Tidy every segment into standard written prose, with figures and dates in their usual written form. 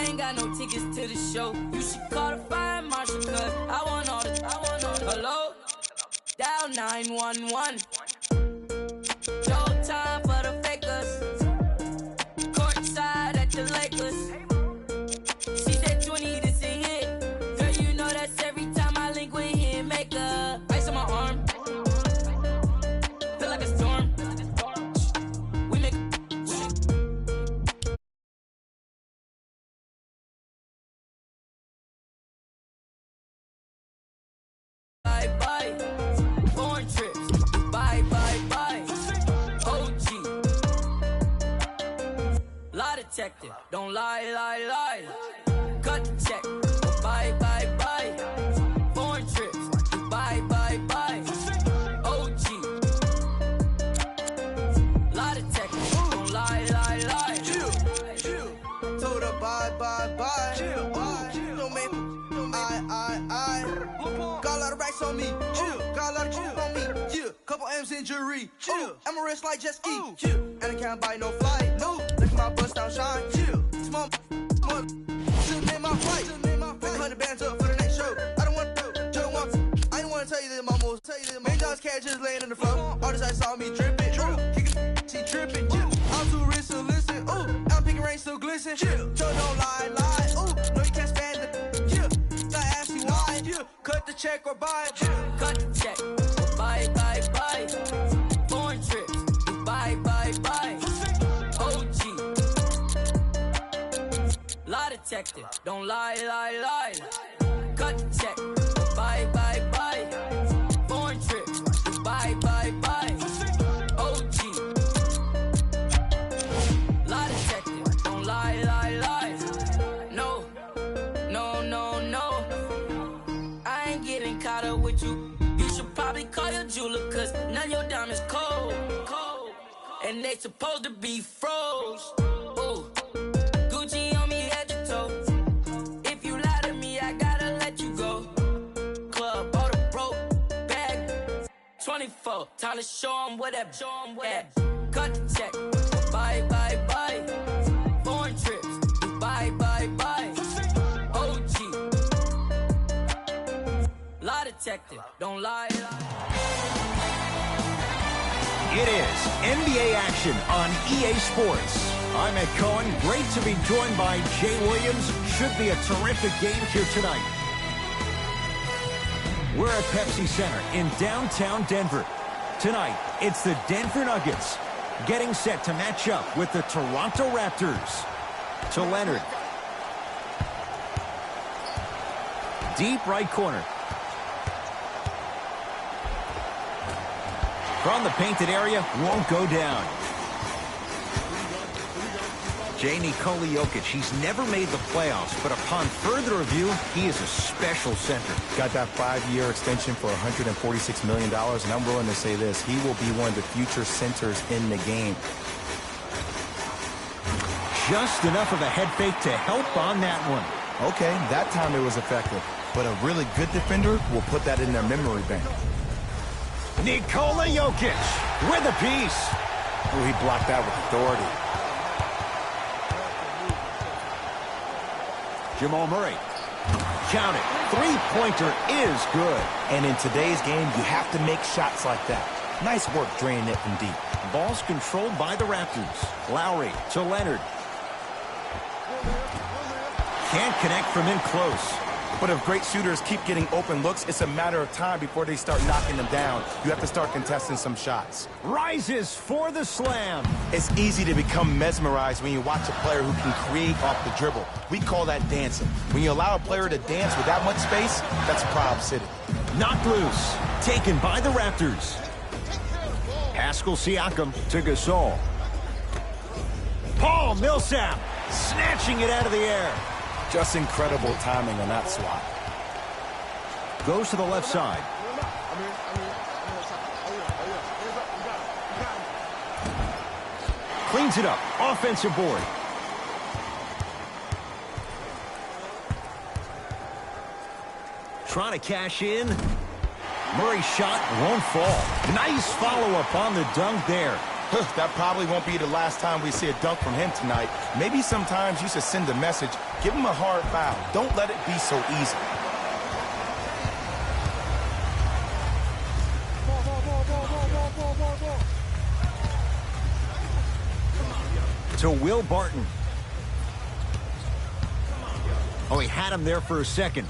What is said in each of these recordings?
ain't got no tickets to the show. You should call the fire marshal, cause I want all the. Hello? Dial 911. No time for the fakers. Courtside at the Lakers. She said 20, this a hit. Girl, you know that's every time I link with him. Make a ice on my arm. Feel like a storm. We make bye. Foreign trips. Bye. OG. Lie detective. Don't lie. Cut the check. Bye. Foreign trips. Bye. OG. Lie detective. Don't lie. Chill. Told her bye. Don't make I. Got a lot of racks on me. Chill. Got a lot of chill on me. Yeah. Couple M's in jewelry. Chill. I'm a wrist like jet ski. Chill. And I can't buy no flight. No. Look at my bust down shine. Chill. Small. Still name my flight. 100 bands up for the next show. I don't want to. I don't want to tell you that my most. Main dogs can't just laying in the floor. All this I saw me dripping. Kicking, she tripping. I'm too rich to listen. Ooh. I'm picking rain still glisten. Chill. Joe don't lie. Ooh. No, you can't stand it. Yeah. I ask you why. Yeah. Cut the check or buy it. Cut the check. Bye. Foreign trips. Bye. OG. Lie detective. Don't lie. Cut the check. Bye. Foreign trips. Bye. OG. Lie detective. Don't lie. No. I ain't getting caught up with you. You should probably call your jeweler, cause none of your diamonds cold. And they supposed to be froze. Ooh. Gucci on me head to toe. If you lie to me, I gotta let you go. Club, bought a broke bag. 24, time to show 'em what that. Cut the check. Bye. Foreign trips. Bye. OG. Lie detective. Don't lie. It is NBA action on EA Sports. I'm Ed Cohen. Great to be joined by Jay Williams. Should be a terrific game here tonight. We're at Pepsi Center in downtown Denver. Tonight, it's the Denver Nuggets getting set to match up with the Toronto Raptors. To Leonard. Deep right corner. From the painted area, won't go down. Nikola Jokic, he's never made the playoffs, but upon further review, he is a special center. Got that 5-year extension for $146 million, and I'm willing to say this, he will be one of the future centers in the game. Just enough of a head fake to help on that one. Okay, that time it was effective, but a really good defender will put that in their memory bank. Nikola Jokic with a piece. Oh, he blocked that with authority. Jamal Murray. Count it. Three-pointer is good. And in today's game, you have to make shots like that. Nice work draining it from deep. Ball's controlled by the Raptors. Lowry to Leonard. Can't connect from in close. But if great shooters keep getting open looks, it's a matter of time before they start knocking them down. You have to start contesting some shots. Rises for the slam. It's easy to become mesmerized when you watch a player who can create off the dribble. We call that dancing. When you allow a player to dance with that much space, that's Prob City. Knocked loose. Taken by the Raptors. Pascal Siakam to Gasol. Paul Millsap snatching it out of the air. Just incredible timing on that swat. Goes to the left side. Cleans it up. Offensive board. Trying to cash in. Murray's shot won't fall. Nice follow-up on the dunk there. That probably won't be the last time we see a dunk from him tonight. Maybe sometimes you should send a message. Give him a hard foul. Don't let it be so easy. To Will Barton. Oh, he had him there for a second.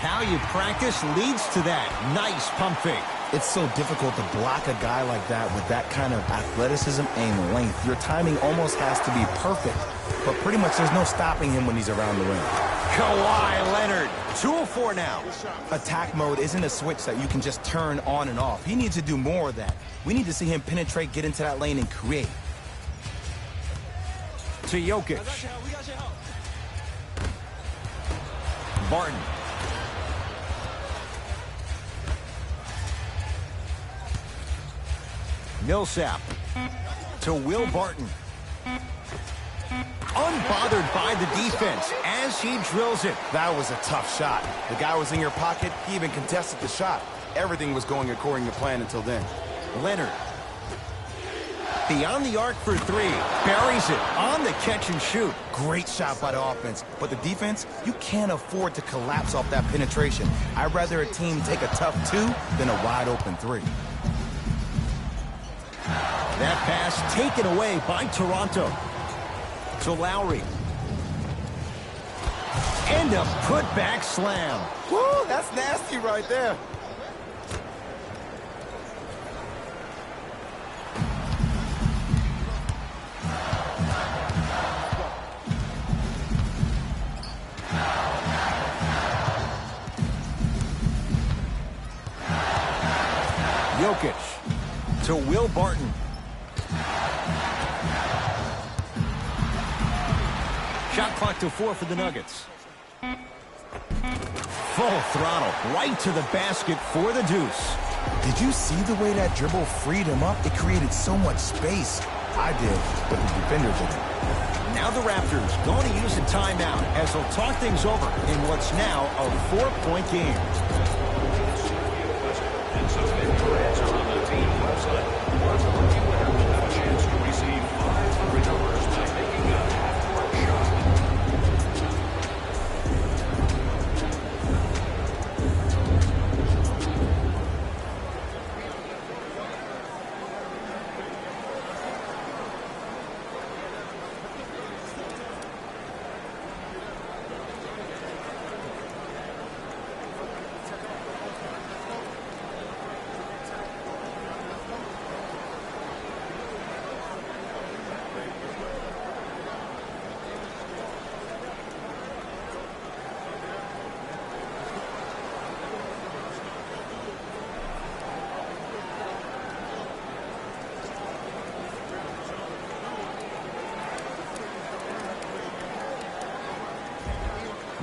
How you practice leads to that. Nice pump fake. It's so difficult to block a guy like that with that kind of athleticism and length. Your timing almost has to be perfect, but pretty much there's no stopping him when he's around the rim. Kawhi Leonard, 2 of 4 now. Attack mode isn't a switch that you can just turn on and off. He needs to do more of that. We need to see him penetrate, get into that lane, and create. To Jokic. Barton. Millsap. To Will Barton. Unbothered by the defense as he drills it. That was a tough shot. The guy was in your pocket. He even contested the shot. Everything was going according to plan until then. Leonard. Beyond the arc for 3. Buries it on the catch and shoot. Great shot by the offense. But the defense, you can't afford to collapse off that penetration. I'd rather a team take a tough 2 than a wide open 3. That pass taken away by Toronto. To Lowry. And a putback slam. Woo, that's nasty right there. Jokic to Will Barton. Shot clock to 4 for the Nuggets. Full throttle right to the basket for the deuce. Did you see the way that dribble freed him up? It created so much space. I did, but the defender didn't. Now the Raptors going to use a timeout as they'll talk things over in what's now a 4-point game.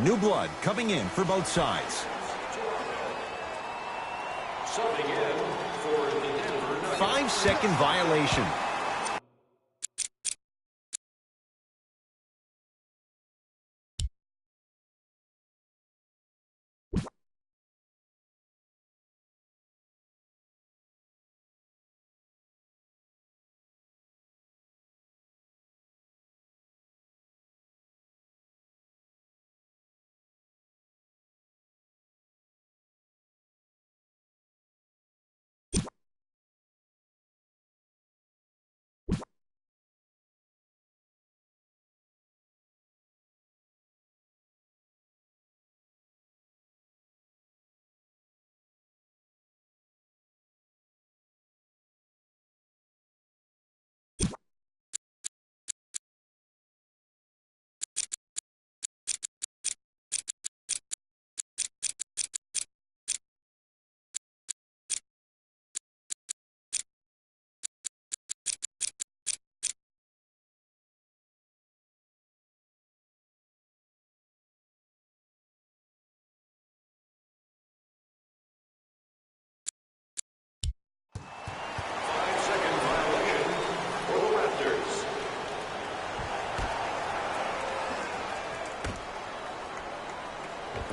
New blood coming in for both sides. Subbing in for the Denver Nuggets. 5-second violation.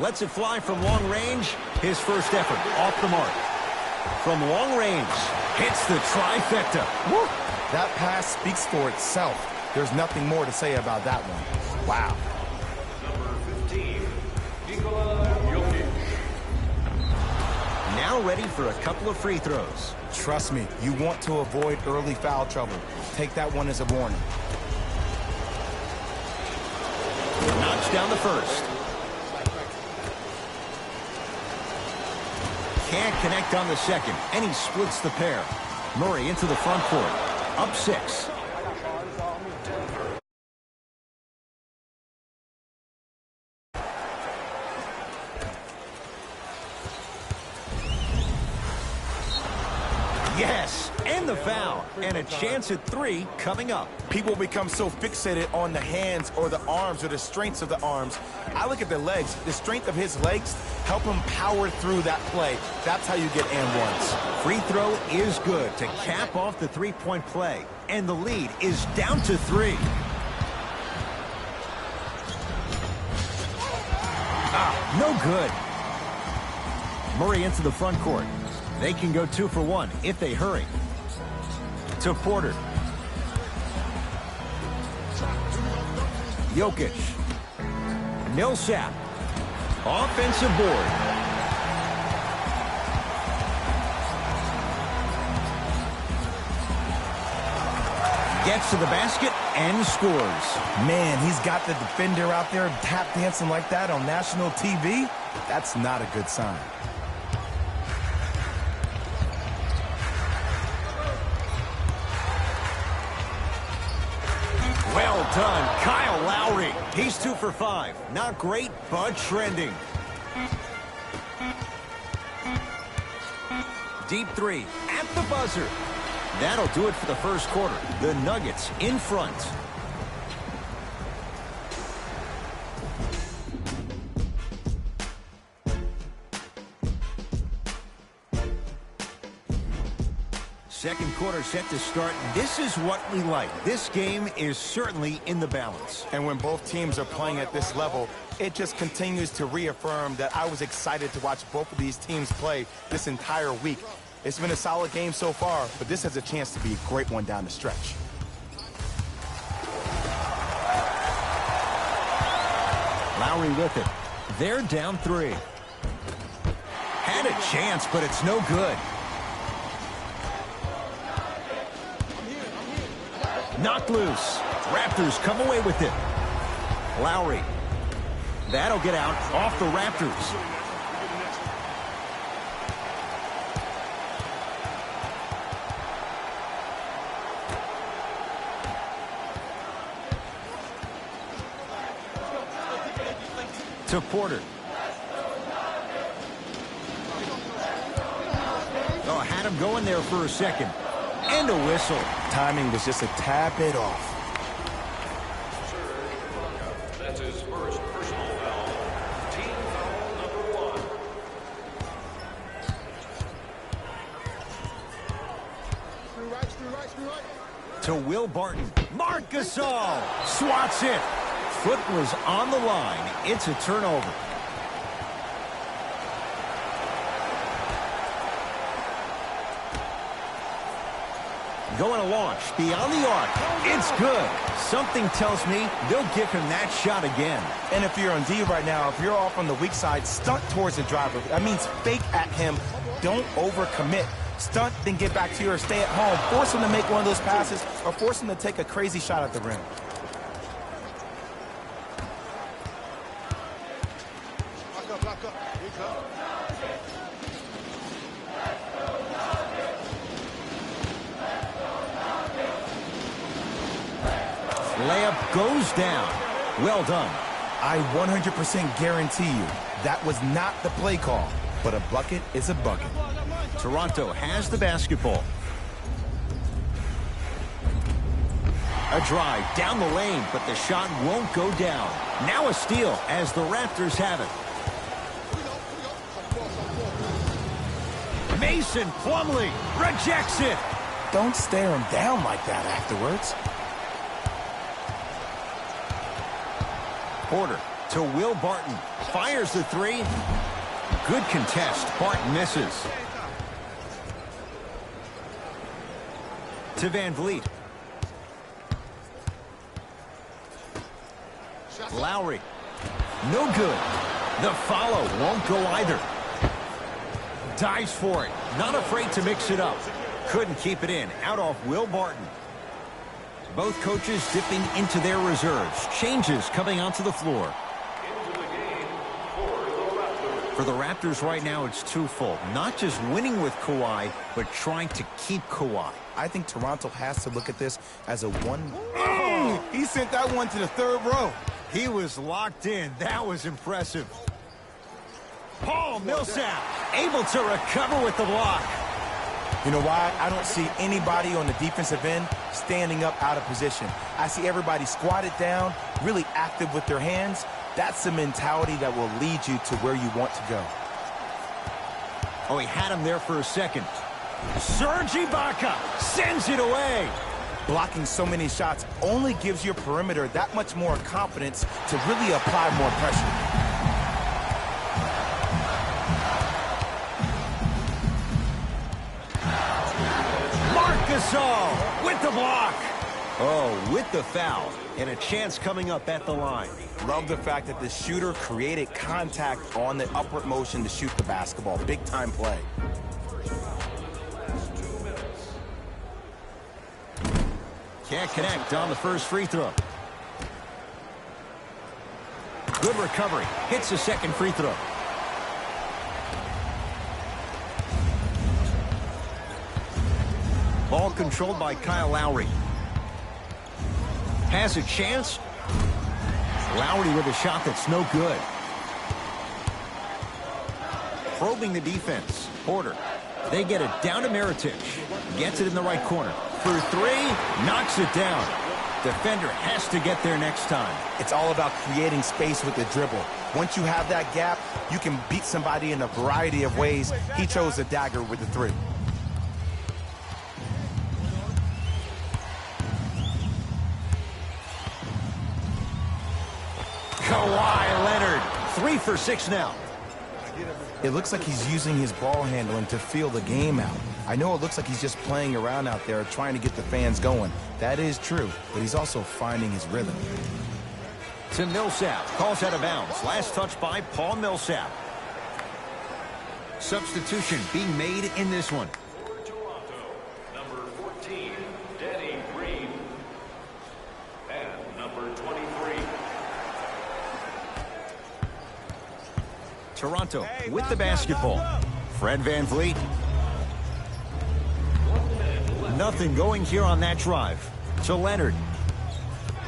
Lets it fly from long range. His first effort off the mark. From long range, hits the trifecta. Woo! That pass speaks for itself. There's nothing more to say about that one. Wow. Number 15, Nikola Jokic. Now ready for a couple of free throws. Trust me, you want to avoid early foul trouble. Take that one as a warning. Knocks down the first. Can't connect on the second, and he splits the pair. Murray into the front court. Up 6. Yes, and the foul, and a chance at 3 coming up. People become so fixated on the hands or the arms or the strengths of the arms. I look at the legs. The strength of his legs help him power through that play. That's how you get and ones. Free throw is good to cap off the three-point play, and the lead is down to 3. No good. Murray into the front court. They can go 2 for 1 if they hurry. To Porter. Jokic. Millsap. Offensive board. Gets to the basket and scores. Man, he's got the defender out there tap dancing like that on national TV. That's not a good sign. Well done, Kyle Lowry. He's 2 for 5. Not great, but trending. Deep 3 at the buzzer. That'll do it for the first quarter. The Nuggets in front. Second quarter set to start. This is what we like. This game is certainly in the balance. And when both teams are playing at this level, it just continues to reaffirm that I was excited to watch both of these teams play this entire week. It's been a solid game so far, but this has a chance to be a great one down the stretch. Lowry with it. They're down 3. Had a chance, but it's no good. Knocked loose. Raptors come away with it. Lowry. That'll get out off the Raptors. To Porter. Oh, had him going there for a second. And a whistle. Timing was just a tad bit off. That's his first personal foul. Team foul number 1. To Will Barton. Marc Gasol swats it. Foot was on the line. It's a turnover. Going to launch beyond the arc. It's good. Something tells me they'll give him that shot again. And if you're on D right now, if you're off on the weak side, stunt towards the driver. That means fake at him. Don't overcommit. Stunt, then get back to your stay at home. Force him to make one of those passes or force him to take a crazy shot at the rim. Layup goes down. Well done. I 100% guarantee you that was not the play call, but a bucket is a bucket. Toronto has the basketball. A drive down the lane, but the shot won't go down. Now a steal as the Raptors have it. Mason Plumlee rejects it. Don't stare him down like that afterwards. Porter to Will Barton. Fires the 3. Good contest. Barton misses. To Van Vliet. Lowry. No good. The follow won't go either. Dives for it. Not afraid to mix it up. Couldn't keep it in. Out off Will Barton. Both coaches dipping into their reserves. Changes coming onto the floor. For the Raptors right now, it's twofold. Not just winning with Kawhi, but trying to keep Kawhi. I think Toronto has to look at this as a one. Oh, he sent that one to the third row. He was locked in. That was impressive. Paul Millsap able to recover with the block. You know why? I don't see anybody on the defensive end standing up out of position. I see everybody squatted down, really active with their hands. That's the mentality that will lead you to where you want to go. Oh, he had him there for a second. Serge Ibaka sends it away. Blocking so many shots only gives your perimeter that much more confidence to really apply more pressure. Gasol with the block. Oh, with the foul. And a chance coming up at the line. Love the fact that the shooter created contact on the upward motion to shoot the basketball. Big time play. Can't connect on the first free throw. Good recovery. Hits the second free throw. Ball controlled by Kyle Lowry. Has a chance. Lowry with a shot that's no good. Probing the defense. Porter. They get it down to Mirotic. Gets it in the right corner. For three. Knocks it down. Defender has to get there next time. It's all about creating space with the dribble. Once you have that gap, you can beat somebody in a variety of ways. He chose the dagger with the three. Kawhi Leonard, 3 for 6 now. It looks like he's using his ball handling to feel the game out. I know it looks like he's just playing around out there trying to get the fans going. That is true, but he's also finding his rhythm. To Millsap, calls out of bounds. Last touch by Paul Millsap. Substitution being made in this one. For Toronto, number 14, Danny Green. And number 23. Toronto with the basketball. Fred VanVleet. Nothing going here on that drive. To Leonard.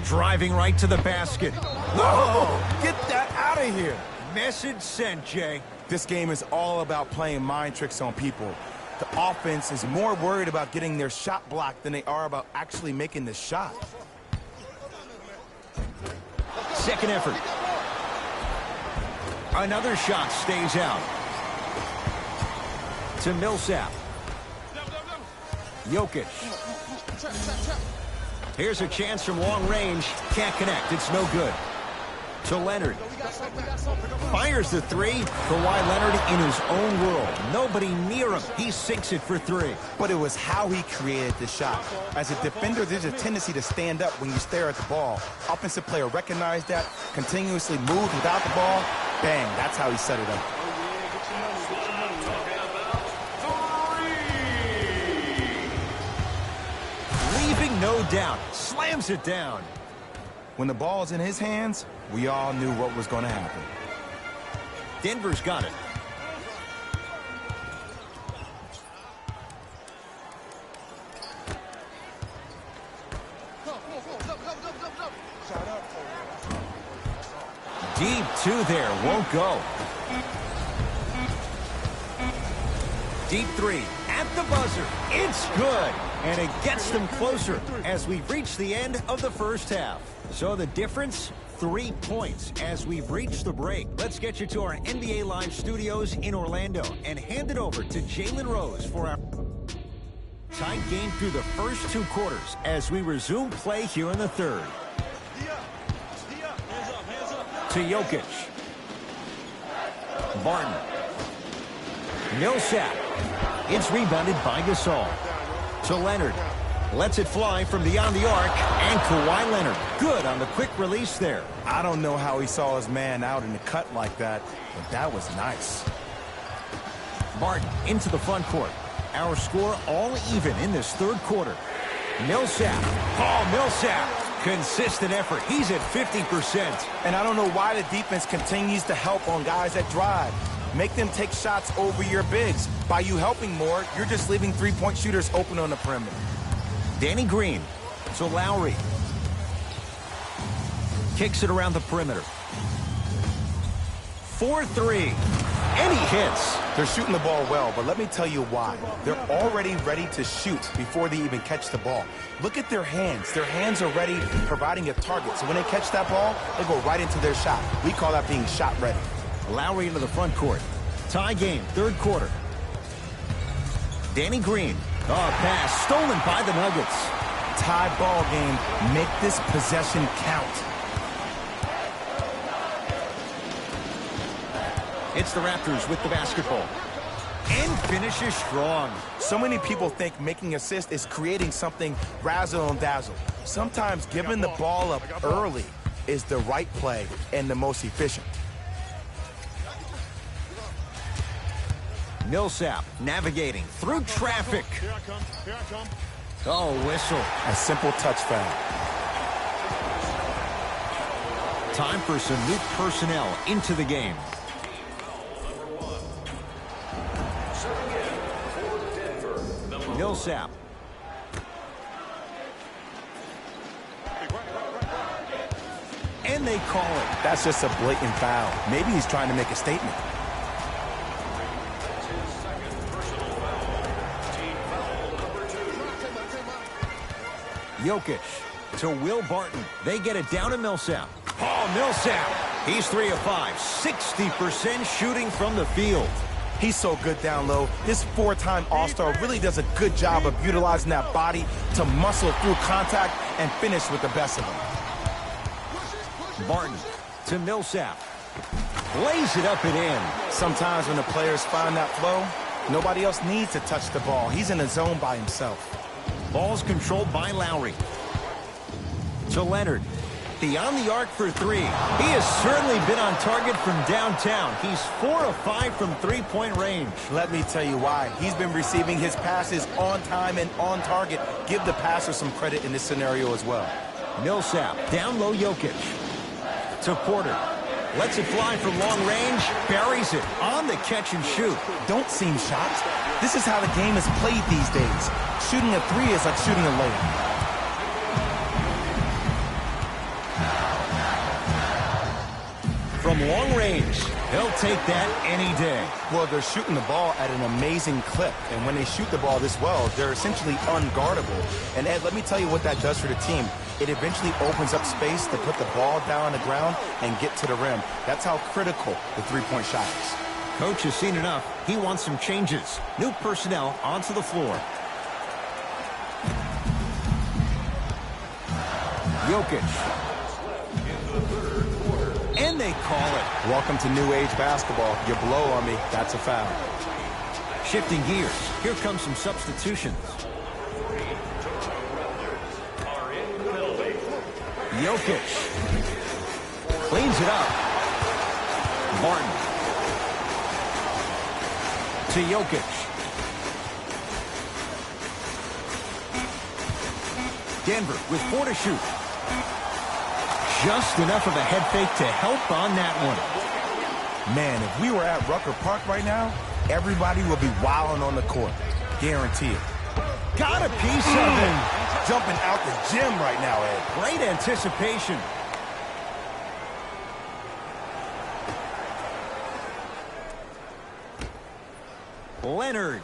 Driving right to the basket. Oh, get that out of here. Message sent, Jay. This game is all about playing mind tricks on people. The offense is more worried about getting their shot blocked than they are about actually making the shot. Second effort. Another shot stays out. To Millsap. Jokic. Here's a chance from long range. Can't connect. It's no good. To Leonard. Fires the three. Kawhi Leonard in his own world. Nobody near him. He sinks it for three. But it was how he created the shot. As a defender, there's a tendency to stand up when you stare at the ball. Offensive player recognized that, continuously moved without the ball. Bang, that's how he set it up. Leaving no doubt. Slams it down. When the ball's in his hands, we all knew what was going to happen. Denver's got it. Deep two there, won't go. Deep three at the buzzer. It's good. And it gets them closer as we reach the end of the first half. So the difference, 3 points as we've reached the break. Let's get you to our NBA Live studios in Orlando and hand it over to Jalen Rose for our tight game through the first 2 quarters as we resume play here in the third. To Jokic. Barton. Millsap. It's rebounded by Gasol. To Leonard. Lets it fly from beyond the arc, and Kawhi Leonard, good on the quick release there. I don't know how he saw his man out in the cut like that, but that was nice. Barton into the front court. Our score all even in this third quarter. Millsap. Oh, Millsap. Consistent effort. He's at 50%. And I don't know why the defense continues to help on guys that drive. Make them take shots over your bigs. By you helping more, you're just leaving three-point shooters open on the perimeter. Danny Green to Lowry. Kicks it around the perimeter. 4-3. And he hits. They're shooting the ball well, but let me tell you why. They're already ready to shoot before they even catch the ball. Look at their hands. Their hands are ready, providing a target. So when they catch that ball, they go right into their shot. We call that being shot ready. Lowry into the front court. Tie game, third quarter. Danny Green. Oh, pass stolen by the Nuggets. Tie ball game. Make this possession count. It's the Raptors with the basketball. And finishes strong. So many people think making assists is creating something razzle and dazzle. Sometimes giving the ball up early is the right play and the most efficient. Millsap navigating through traffic. Oh, whistle. A simple touch foul. Time for some new personnel into the game. Millsap. And they call it. That's just a blatant foul. Maybe he's trying to make a statement. Jokic to Will Barton. They get it down to Millsap. Oh, Millsap. He's 3 of 5. 60% shooting from the field. He's so good down low. This four-time All-Star really does a good job of utilizing that body to muscle through contact and finish with the best of them. Barton to Millsap. Lays it up and in. Sometimes when the players find that flow, nobody else needs to touch the ball. He's in the zone by himself. Ball's controlled by Lowry. To Leonard. Beyond the arc for 3. He has certainly been on target from downtown. He's 4 of 5 from three-point range. Let me tell you why. He's been receiving his passes on time and on target. Give the passer some credit in this scenario as well. Millsap down low Jokic. To Porter. Lets it fly from long range. Buries it on the catch and shoot. Don't seem shocked. This is how the game is played these days. Shooting a 3 is like shooting a layup. From long range, he'll take that any day. Well, they're shooting the ball at an amazing clip. And when they shoot the ball this well, they're essentially unguardable. And Ed, let me tell you what that does for the team. It eventually opens up space to put the ball down on the ground and get to the rim. That's how critical the three-point shot is. Coach has seen enough. He wants some changes. New personnel onto the floor. Jokic. And they call it. Welcome to new age basketball. You blow on me, that's a foul. Shifting gears. Here comes some substitutions. Jokic. Cleans it up. Barton. To Jokic. Denver with 4 to shoot. Just enough of a head fake to help on that one. Man, if we were at Rucker Park right now, everybody would be wilding on the court. Guarantee it. Got a piece of him. Jumping out the gym right now, Ed. Great anticipation. Leonard.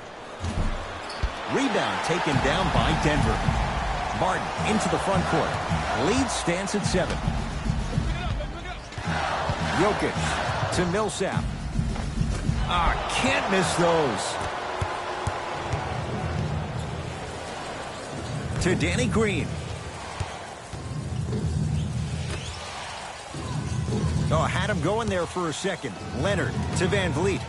Rebound taken down by Denver. Barton into the front court. Lead stands at 7. Jokic to Millsap. Can't miss those. To Danny Green. Had him going there for a second. Leonard to Van Vliet.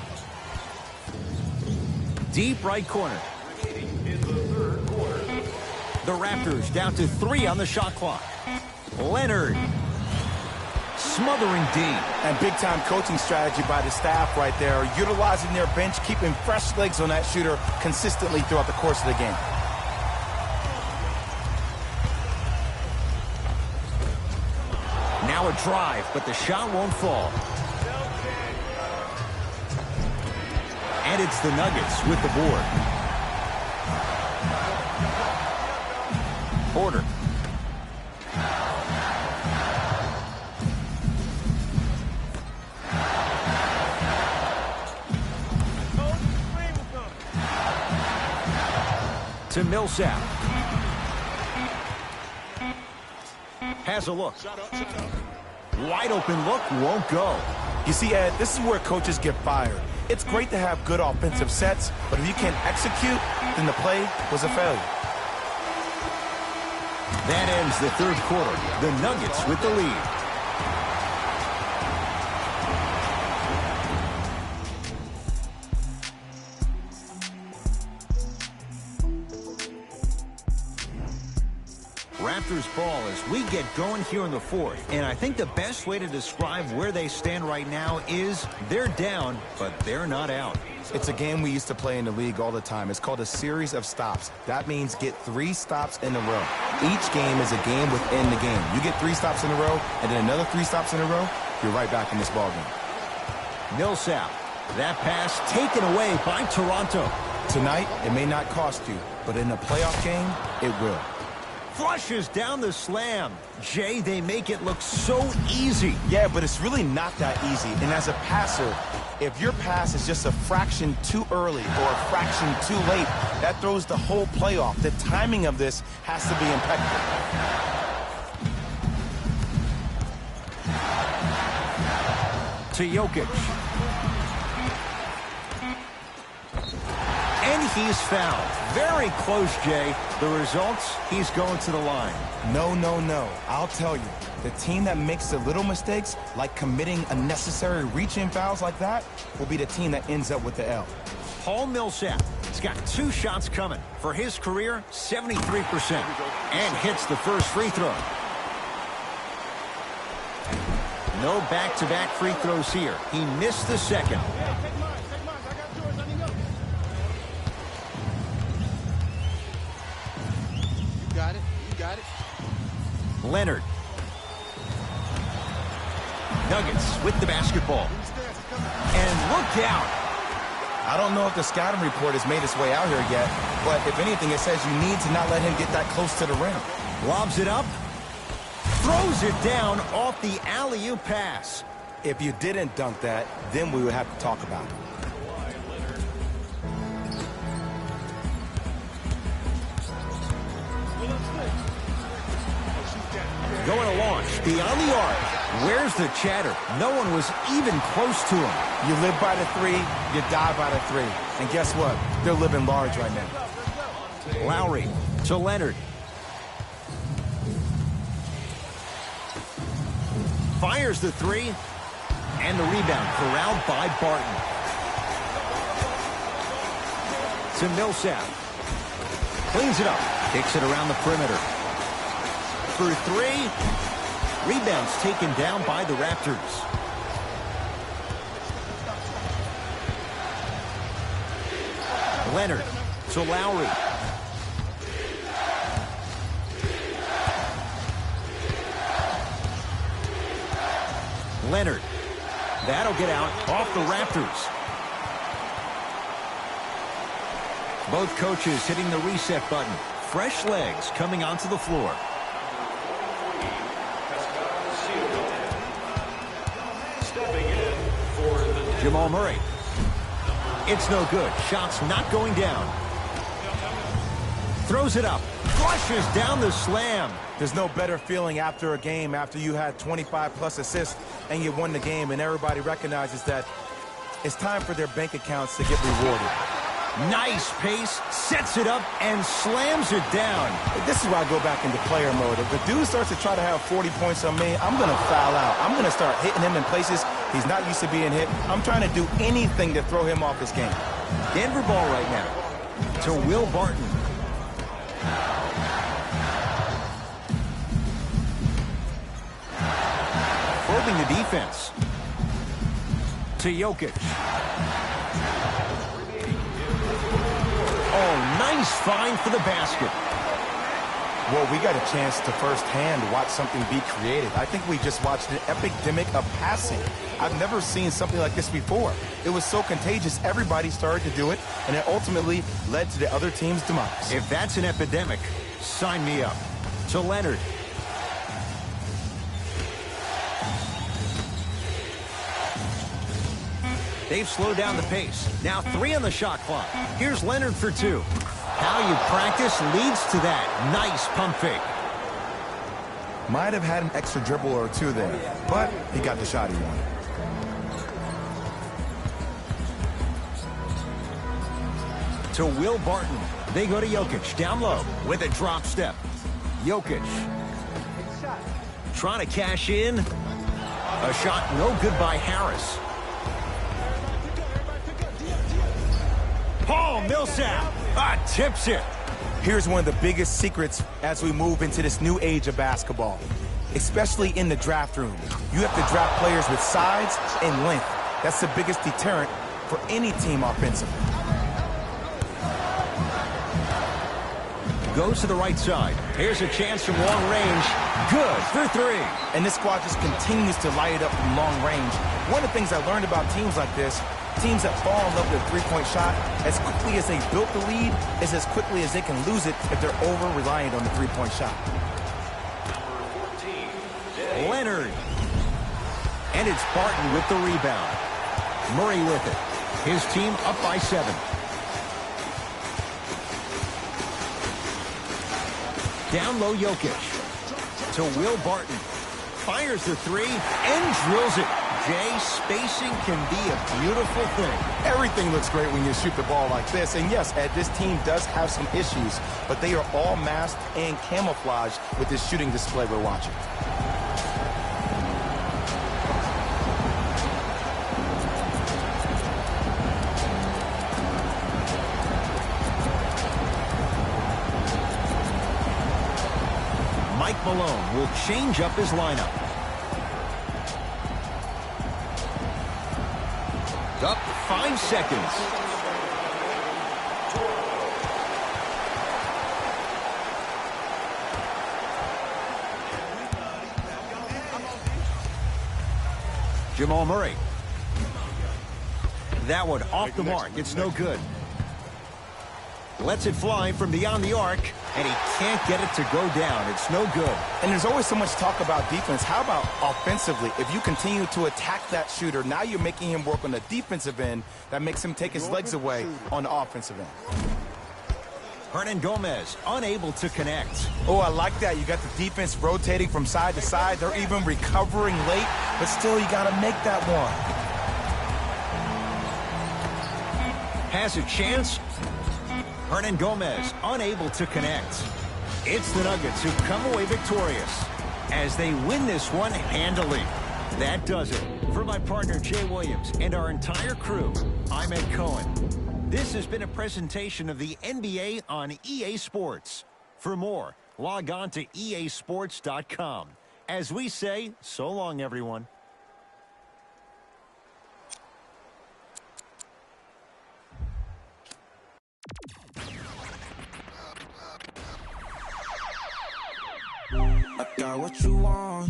Deep right corner. The Raptors down to 3 on the shot clock. Leonard. Smothering D. And big-time coaching strategy by the staff right there, utilizing their bench, keeping fresh legs on that shooter consistently throughout the course of the game. Now a drive, but the shot won't fall. And it's the Nuggets with the board. Porter. To Millsap. Has a look. Wide open look, won't go. You see, Ed, this is where coaches get fired. It's great to have good offensive sets, but if you can't execute, then the play was a failure. That ends the third quarter. The Nuggets with the lead. Raptors ball as we get going here in the fourth. And I think the best way to describe where they stand right now is they're down, but they're not out. It's a game we used to play in the league all the time. It's called a series of stops. That means get 3 stops in a row. Each game is a game within the game. You get 3 stops in a row, and then another 3 stops in a row, you're right back in this ball game. Millsap. That pass taken away by Toronto. Tonight, it may not cost you, but in a playoff game, it will. Flushes down the slam. Jay, they make it look so easy. Yeah, but it's really not that easy. And as a passer, if your pass is just a fraction too early or a fraction too late, that throws the whole play off. The timing of this has to be impeccable. To Jokic. And he's fouled. Very close, Jay. The results, he's going to the line. No, no, no. I'll tell you. The team that makes the little mistakes, like committing unnecessary reach-in fouls like that, will be the team that ends up with the L. Paul Millsap. He's got 2 shots coming. For his career, 73%. And hits the first free throw. No back-to-back free throws here. He missed the second. Leonard. Nuggets with the basketball. And look out. I don't know if the scouting report has made its way out here yet, but if anything, it says you need to not let him get that close to the rim. Lobs it up. Throws it down off the alley-oop pass. If you didn't dunk that, then we would have to talk about it. Going to launch beyond the arc. Where's the chatter? No one was even close to him. You live by the 3, you die by the 3. And guess what? They're living large right now. Lowry to Leonard. Fires the 3. And the rebound corralled by Barton. To Millsap. Cleans it up. Kicks it around the perimeter. For 3. Rebounds taken down by the Raptors. Leonard to Lowry. Leonard. That'll get out off the Raptors. Both coaches hitting the reset button. Fresh legs coming onto the floor. Jamal Murray. It's no good. Shot's not going down. Throws it up. Flushes down the slam. There's no better feeling after a game after you had 25-plus assists and you won the game and everybody recognizes that it's time for their bank accounts to get rewarded. Nice pace, sets it up, and slams it down. This is why I go back into player mode. If the dude starts to try to have 40 points on me, I'm going to foul out. I'm going to start hitting him in places he's not used to being hit. I'm trying to do anything to throw him off his game. Denver ball right now to Will Barton. probing the defense. To Jokic. Oh, nice find for the basket. Well, we got a chance to firsthand watch something be created. I think we just watched an epidemic of passing. I've never seen something like this before. It was so contagious, everybody started to do it, and it ultimately led to the other team's demise. If that's an epidemic, sign me up. To Leonard. They've slowed down the pace. Now 3 on the shot clock. Here's Leonard for 2. How you practice leads to that. Nice pump fake. Might have had an extra dribble or 2 there, but he got the shot he wanted. To Will Barton. They go to Jokic. Down low with a drop step. Jokic. Trying to cash in. A shot no good by Harris. Paul Millsap tips it. Here's one of the biggest secrets as we move into this new age of basketball, especially in the draft room. You have to draft players with size and length. That's the biggest deterrent for any team offensively. Goes to the right side. Here's a chance from long range. Good for 3. And this squad just continues to light it up from long range. One of the things I learned about teams like this, teams that fall in love with a three-point shot, as quickly as they built the lead, is as quickly as they can lose it if they're over-reliant on the three-point shot. Leonard. And it's Barton with the rebound. Murray with it. His team up by 7. Down low Jokic. To Will Barton. Fires the 3 and drills it. Jay, spacing can be a beautiful thing. Everything looks great when you shoot the ball like this. And yes, Ed, this team does have some issues, but they are all masked and camouflaged with this shooting display we're watching. Mike Malone will change up his lineup. Up 5 seconds. Jamal Murray. That one off the mark. It's no good. Lets it fly from beyond the arc, and he can't get it to go down. It's no good. And there's always so much talk about defense. How about offensively? If you continue to attack that shooter, now you're making him work on the defensive end. That makes him take his legs away on the offensive end. Hernan Gomez unable to connect. Oh, I like that. You got the defense rotating from side to side. They're even recovering late, but still you got to make that one. Has a chance. Hernan Gomez unable to connect. It's the Nuggets who come away victorious as they win this one handily. That does it. For my partner Jay Williams and our entire crew, I'm Ed Cohen. This has been a presentation of the NBA on EA Sports. For more, log on to easports.com. As we say, so long, everyone. I got what you want,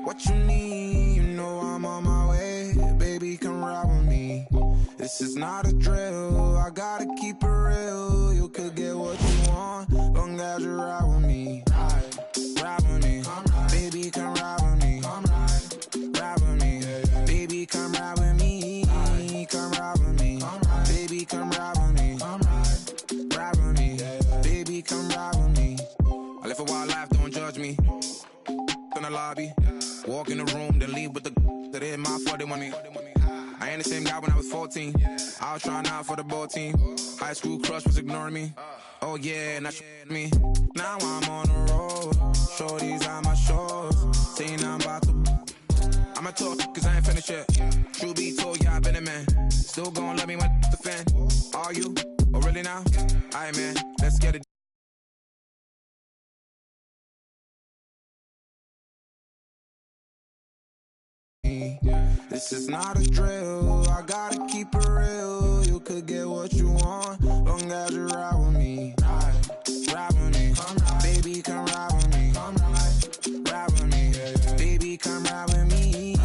what you need. You know I'm on my way, baby, come ride with me. This is not a drill, I gotta keep it real. You could get what you want, long as you ride with me. Ride with me, baby, come ride with me. Ride with me, baby, come ride with me. Come ride with me, baby, come ride with me. Ride with me, baby, come ride with me. I live a wild life, don't judge me. In the lobby, walk in the room, then leave with the that in my fault, they want me. I ain't the same guy when I was 14. I was trying out for the ball team. High school crush was ignoring me. Oh yeah, now she me. Now I'm on the road. Shorties on my shores. Saying I'm about to. I'ma talk, cause I ain't finished yet. True be told, yeah, I been a man. Still gon' love me when the fan. Are you? Oh, really now? Alright, man, let's get it. me. This is not a drill, I gotta keep it real. You could get what you want, long as you ride with me. Ride with me, baby, come ride with me. Ride with me, baby, come ride with me.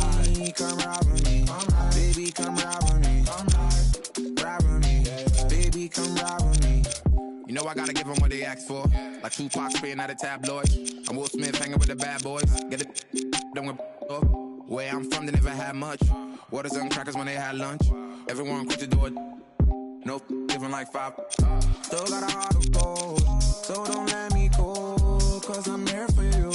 Come ride with me, baby, come ride with me. Ride with me, baby, come ride with me. You know I gotta give them what they ask for. Like Tupac spitting at a tabloid. I'm Will Smith hanging with the bad boys. Get it done with where I'm from, they never had much. Waters on crackers when they had lunch. Everyone quick to do it. No living like 5. Still got a heart of gold, so don't let me go, cause I'm here for you.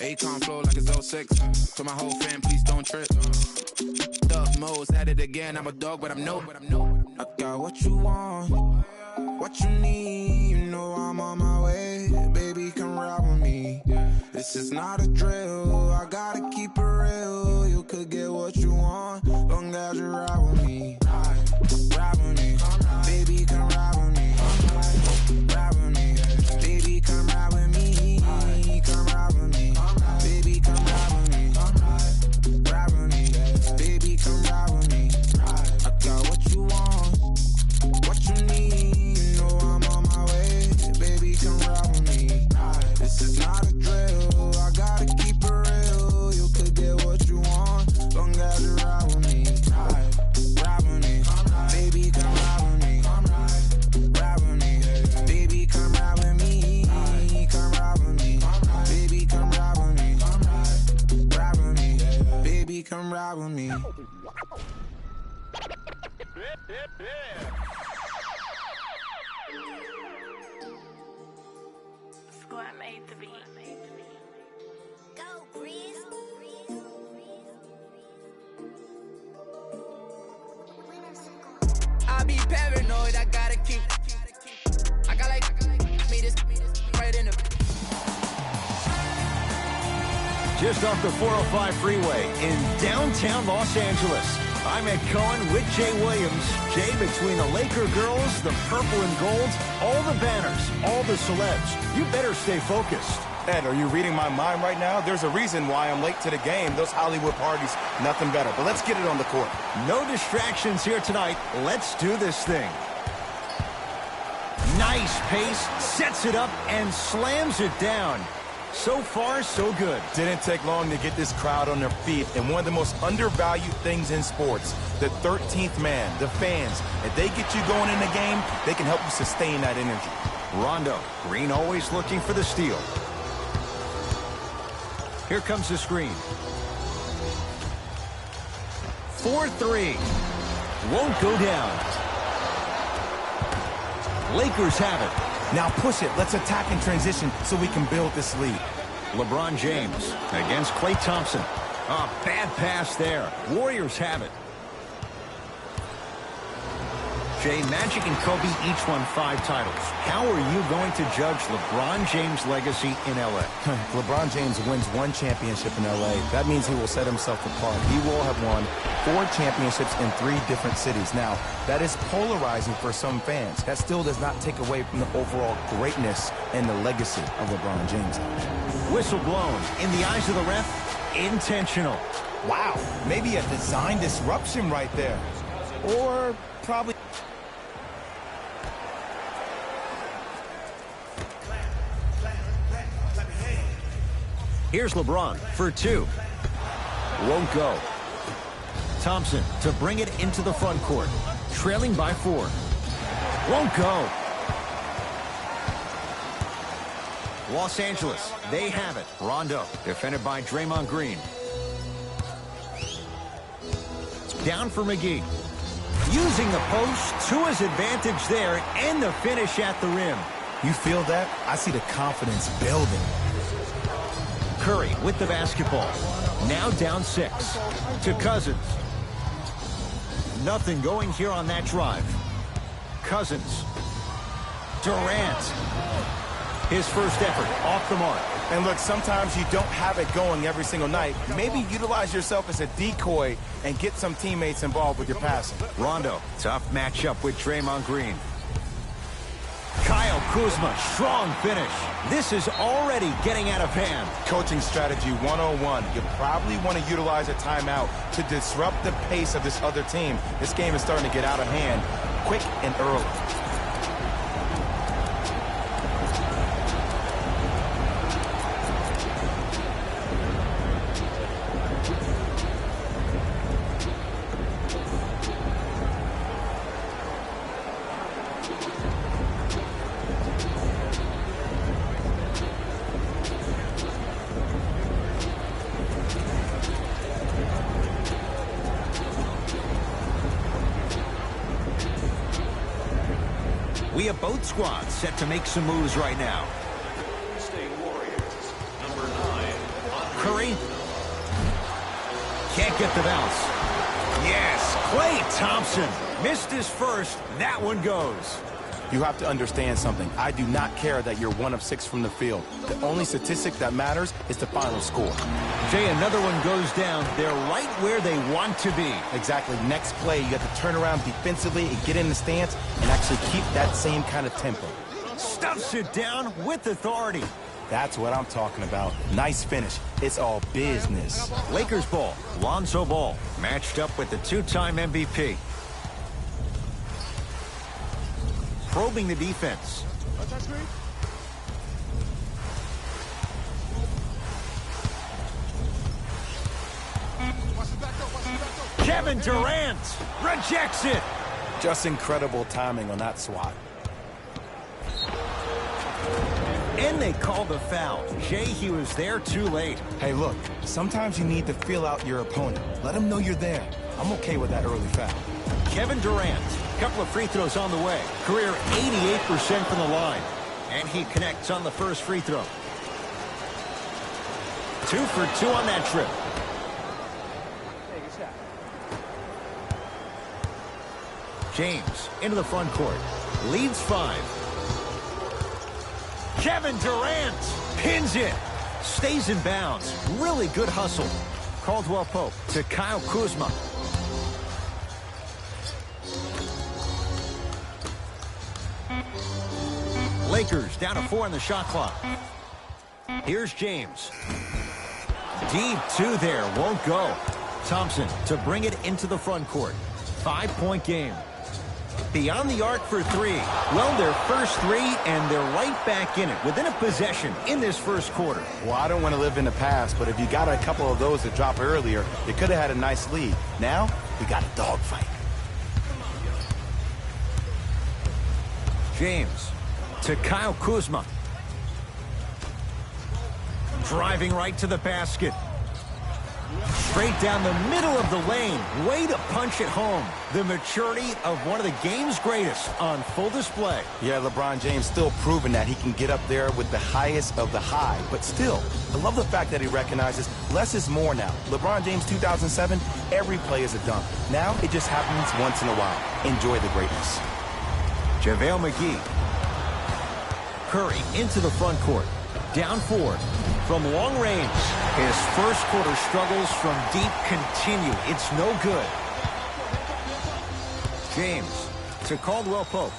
Akon flow like it's 06. To my whole fam, please don't trip. Duck Mo's at it again. I'm a dog, but I'm no. I got what you want, what you need. You know I'm on my way, baby, come ride with me. This is not a drill, I gotta keep it real. You could get what you want, long as you ride with me. Ride with me, baby, come ride with me. Ride with me, baby, come ride with me. Come ride with me, baby, come ride with me. Ride with me, baby, come ride with me. I got what you want, what you need. You know I'm on my way, baby, come ride with me. This is not a drill, I gotta keep it real. You could get what you want, long as you ride with me. Ride with me, baby, come ride with me. Ride with me, baby, come ride with me. Come ride with me, baby, come ride with me. Ride with me, baby, come ride with me. Squad made the beat. Go, Breeze. I be paranoid, I gotta keep. I got like me this right in the. Just off the 405 freeway in downtown Los Angeles. I'm Ed Cohen with Jay Williams. Jay, between the Laker girls, the purple and gold, all the banners, all the celebs, you better stay focused. Ed, are you reading my mind right now? There's a reason why I'm late to the game. Those Hollywood parties, nothing better. But let's get it on the court. No distractions here tonight. Let's do this thing. Nice pace, sets it up, and slams it down. So far, so good. Didn't take long to get this crowd on their feet, and one of the most undervalued things in sports, the 13th man, the fans. If they get you going in the game, they can help you sustain that energy. Rondo, Green always looking for the steal. Here comes the screen. 4-3. Won't go down. Lakers have it. Now push it. Let's attack in transition so we can build this lead. LeBron James against Klay Thompson. A bad pass there. Warriors have it. Jay, Magic and Kobe each won 5 titles. How are you going to judge LeBron James' legacy in L.A.? LeBron James wins 1 championship in L.A. That means he will set himself apart. He will have won 4 championships in 3 different cities. Now, that is polarizing for some fans. That still does not take away from the overall greatness and the legacy of LeBron James. Whistle blown. In the eyes of the ref, intentional. Wow, maybe a design disruption right there. Or probably... Here's LeBron for 2. Won't go. Thompson to bring it into the front court. Trailing by 4. Won't go. Los Angeles, they have it. Rondo, defended by Draymond Green. Down for McGee. Using the post to his advantage there, and the finish at the rim. You feel that? I see the confidence building. Curry with the basketball. Now down 6. To Cousins. Nothing going here on that drive. Cousins. Durant. His first effort off the mark. And look, sometimes you don't have it going every single night. Maybe utilize yourself as a decoy and get some teammates involved with your passing. Rondo, tough matchup with Draymond Green. Kyle Kuzma, strong finish. This is already getting out of hand. Coaching strategy 101. You probably want to utilize a timeout to disrupt the pace of this other team. This game is starting to get out of hand quick and early. We have both squads set to make some moves right now. State Warriors, number 9. Curry. Can't get the bounce. Yes, Klay Thompson. Missed his first. That one goes. You have to understand something. I do not care that you're 1 of 6 from the field. The only statistic that matters is the final score. Jay, another one goes down. They're right where they want to be. Exactly. Next play, you have to turn around defensively and get in the stance and actually keep that same kind of tempo. Stuffs it down with authority. That's what I'm talking about. Nice finish. It's all business. Lakers ball. Lonzo Ball matched up with the two-time MVP. Probing the defense. Kevin Durant rejects it. Just incredible timing on that swat. And they called the foul. Jay, he was there too late. Hey, look, sometimes you need to feel out your opponent. Let them know you're there. I'm okay with that early foul. Kevin Durant, couple of free throws on the way. Career 88% from the line. And he connects on the first free throw. 2 for 2 on that trip. James into the front court. Leads 5. Kevin Durant pins it. Stays in bounds. Really good hustle. Caldwell Pope to Kyle Kuzma. Lakers down to 4 on the shot clock. Here's James. Deep 2 there. Won't go. Thompson to bring it into the front court. 5-point game. Beyond the arc for 3. Well, their first 3, and they're right back in it. Within a possession in this first quarter. Well, I don't want to live in the past, but if you got a couple of those to drop earlier, you could have had a nice lead. Now, we got a dogfight. James to Kyle Kuzma. Driving right to the basket. Straight down the middle of the lane. Way to punch it home. The maturity of one of the game's greatest on full display. Yeah, LeBron James still proving that he can get up there with the highest of the high. But still, I love the fact that he recognizes less is more now. LeBron James 2007, every play is a dunk. Now it just happens once in a while. Enjoy the greatness. JaVale McGee. Curry into the front court. Down 4. From long range, his first quarter struggles from deep continue. It's no good. James to Caldwell Pope.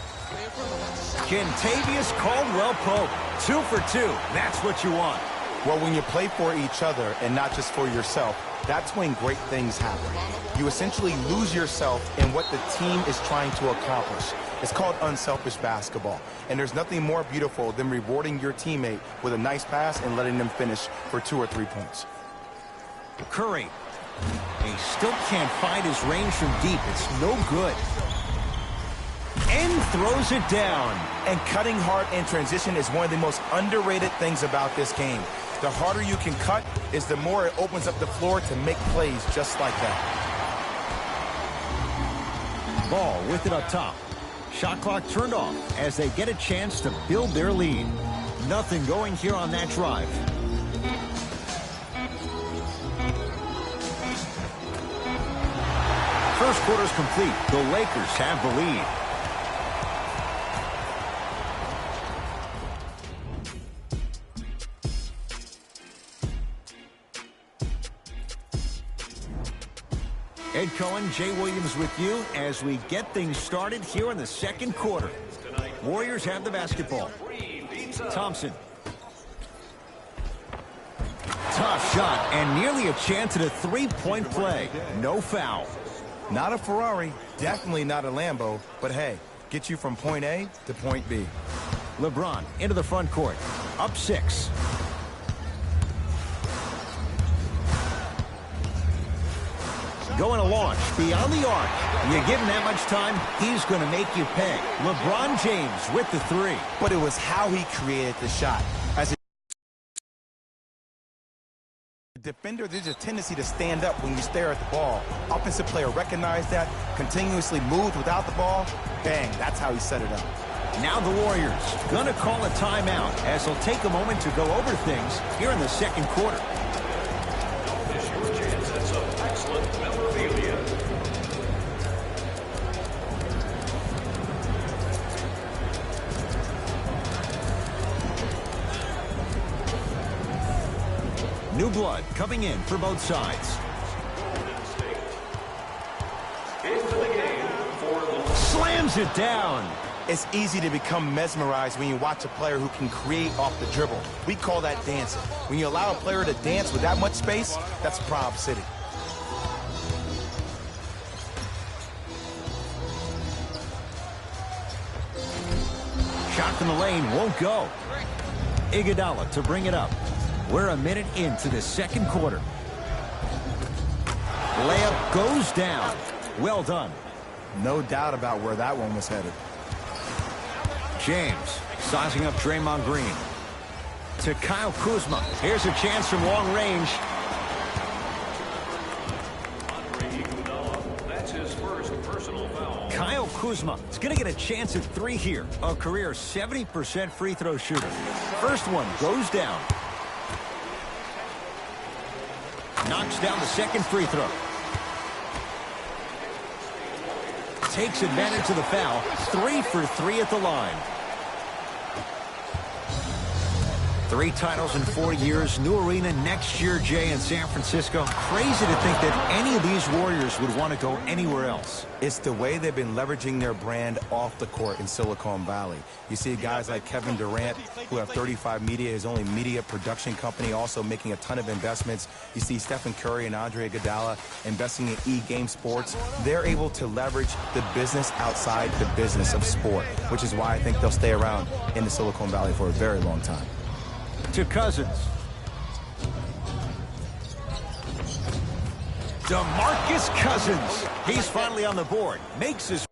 Kentavious Caldwell Pope. 2 for 2. That's what you want. Well, when you play for each other and not just for yourself, that's when great things happen. You essentially lose yourself in what the team is trying to accomplish. It's called unselfish basketball. And there's nothing more beautiful than rewarding your teammate with a nice pass and letting them finish for 2 or 3 points. Curry. He still can't find his range from deep. It's no good. And throws it down. And cutting hard in transition is one of the most underrated things about this game. The harder you can cut is the more it opens up the floor to make plays just like that. Ball with it up top. Shot clock turned off as they get a chance to build their lead. Nothing going here on that drive. First quarter's complete. The Lakers have the lead. Ed Cohen, Jay Williams with you as we get things started here in the second quarter. Tonight, Warriors have the basketball. Thompson. Tough shot and nearly a chance at a three-point play. No foul. Not a Ferrari, definitely not a Lambo, but hey, get you from point A to point B. LeBron into the front court. Up 6. Going to launch beyond the arc. You give him that much time, he's going to make you pay. LeBron James with the 3. But it was how he created the shot. As a defender, there's a tendency to stand up when you stare at the ball. Offensive player recognized that, continuously moved without the ball. Bang, that's how he set it up. Now the Warriors going to call a timeout as they'll take a moment to go over things here in the second quarter. Is your chance at some excellent memorabilia. New blood coming in for both sides. Into the game for the Slams it down. It's easy to become mesmerized when you watch a player who can create off the dribble. We call that dancing. When you allow a player to dance with that much space, that's Prob City. Shot from the lane won't go. Iguodala to bring it up. We're a minute into the second quarter. Layup goes down. Well done. No doubt about where that one was headed. James sizing up Draymond Green. To Kyle Kuzma. Here's a chance from long range. That's his first personal foul. Kyle Kuzma is going to get a chance at 3 here. A career 70% free throw shooter. First one goes down. Knocks down the second free throw. Takes advantage of the foul. 3 for 3 at the line. 3 titles in 4 years. New arena next year, Jay, in San Francisco. Crazy to think that any of these Warriors would want to go anywhere else. It's the way they've been leveraging their brand off the court in Silicon Valley. You see guys like Kevin Durant, who have 35 Media, his only media production company, also making a ton of investments. You see Stephen Curry and Andre Iguodala investing in E-Game Sports. They're able to leverage the business outside the business of sport, which is why I think they'll stay around in the Silicon Valley for a very long time. To Cousins. DeMarcus Cousins. He's finally on the board. Makes his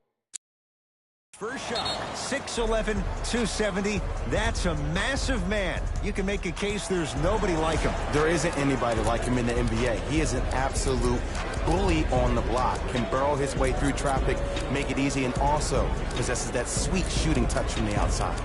first shot. 6'11", 270. That's a massive man. You can make a case there's nobody like him. There isn't anybody like him in the NBA. He is an absolute bully on the block. Can burrow his way through traffic, make it easy, and also possesses that sweet shooting touch from the outside.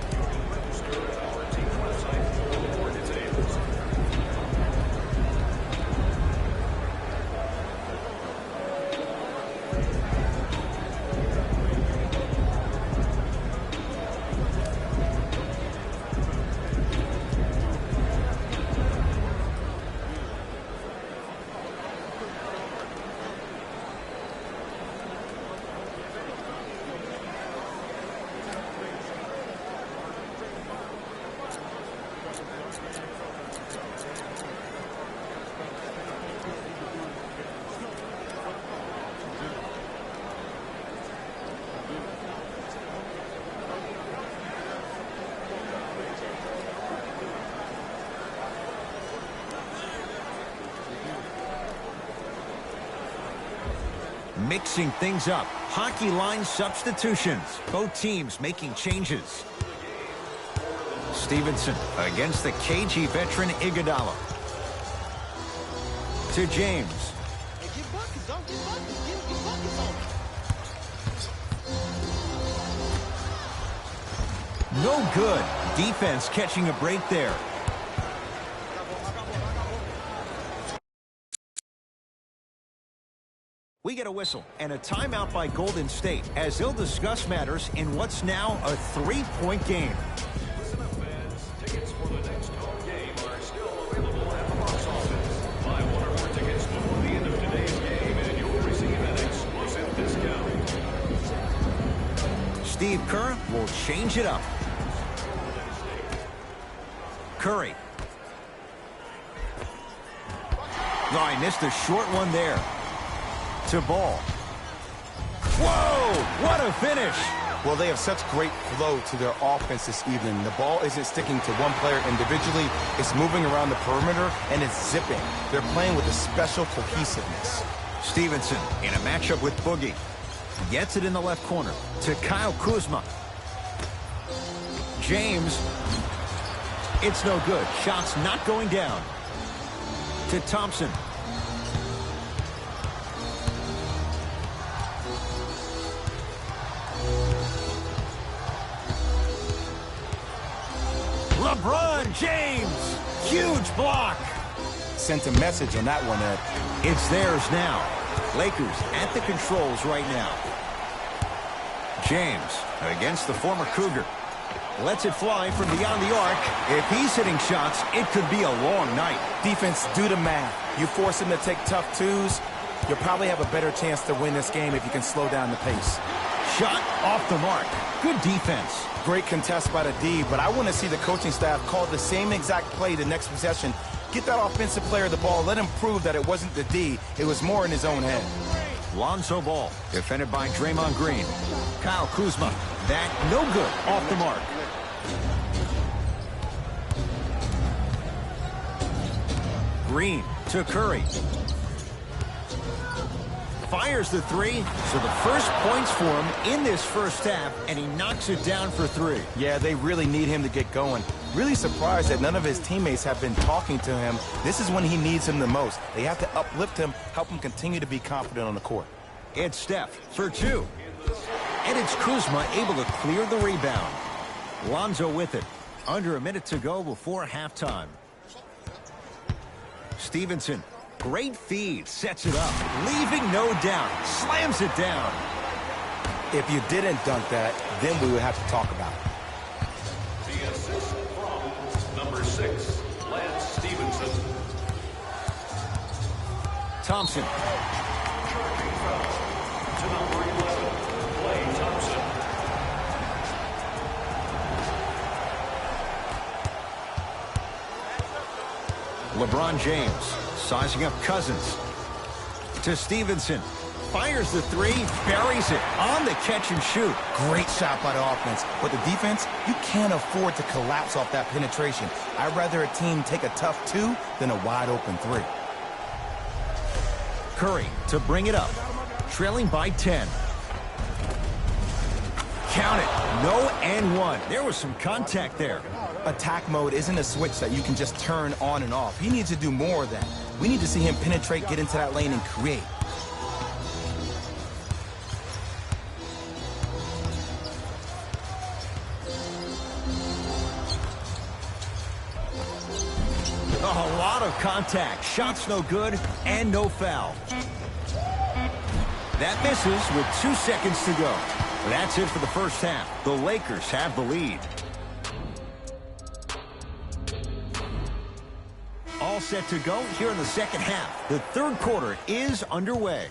Mixing things up. Hockey line substitutions. Both teams making changes. Stevenson against the KG veteran Iguodala. To James. No good. Defense catching a break there. We get a whistle and a timeout by Golden State as they'll discuss matters in what's now a 3-point game. Listen up, fans. Tickets for the next home game are still available at the box office. Buy 1 or more tickets before the end of today's game and you'll receive an exclusive discount. Steve Kerr will change it up. Curry. No, I missed a short one there. To Ball. Whoa! What a finish! Well, they have such great flow to their offense this evening. The ball isn't sticking to one player individually. It's moving around the perimeter, and it's zipping. They're playing with a special cohesiveness. Stevenson in a matchup with Boogie. Gets it in the left corner to Kyle Kuzma. James. It's no good. Shots not going down. To Thompson. LeBron James. Huge block. Sent a message on that one, Ed. It's theirs now. Lakers at the controls right now. James against the former Cougar. Lets it fly from beyond the arc. If he's hitting shots, it could be a long night. Defense, do the math. You force him to take tough twos, you'll probably have a better chance to win this game if you can slow down the pace. Shot off the mark. Good defense. Great contest by the D, but I want to see the coaching staff call the same exact play the next possession. Get that offensive player the ball. Let him prove that it wasn't the D. It was more in his own head. Lonzo Ball, defended by Draymond Green. Kyle Kuzma. That no good. Off the mark. Green to Curry. Fires the three, so the first points for him in this first half, and he knocks it down for three. Yeah, they really need him to get going. Really surprised that none of his teammates have been talking to him. This is when he needs him the most. They have to uplift him, help him continue to be confident on the court. It's Steph for two. And it's Kuzma able to clear the rebound. Lonzo with it. Under a minute to go before halftime. Stevenson. Great feed, sets it up, leaving no doubt, slams it down. If you didn't dunk that, then we would have to talk about it. The assist from number 6, Lance Stevenson. Thompson. Charging foul to number 11, Klay Thompson. LeBron James. Sizing up Cousins. To Stevenson. Fires the three. Buries it. On the catch and shoot. Great shot by the offense. But the defense, you can't afford to collapse off that penetration. I'd rather a team take a tough two than a wide open three. Curry to bring it up. Trailing by 10. Count it. No and one. There was some contact there. Attack mode isn't a switch that you can just turn on and off. He needs to do more of that. We need to see him penetrate, get into that lane, and create. A lot of contact. Shots no good and no foul. That misses with 2 seconds to go. That's it for the first half. The Lakers have the lead. All set to go here in the second half. The third quarter is underway.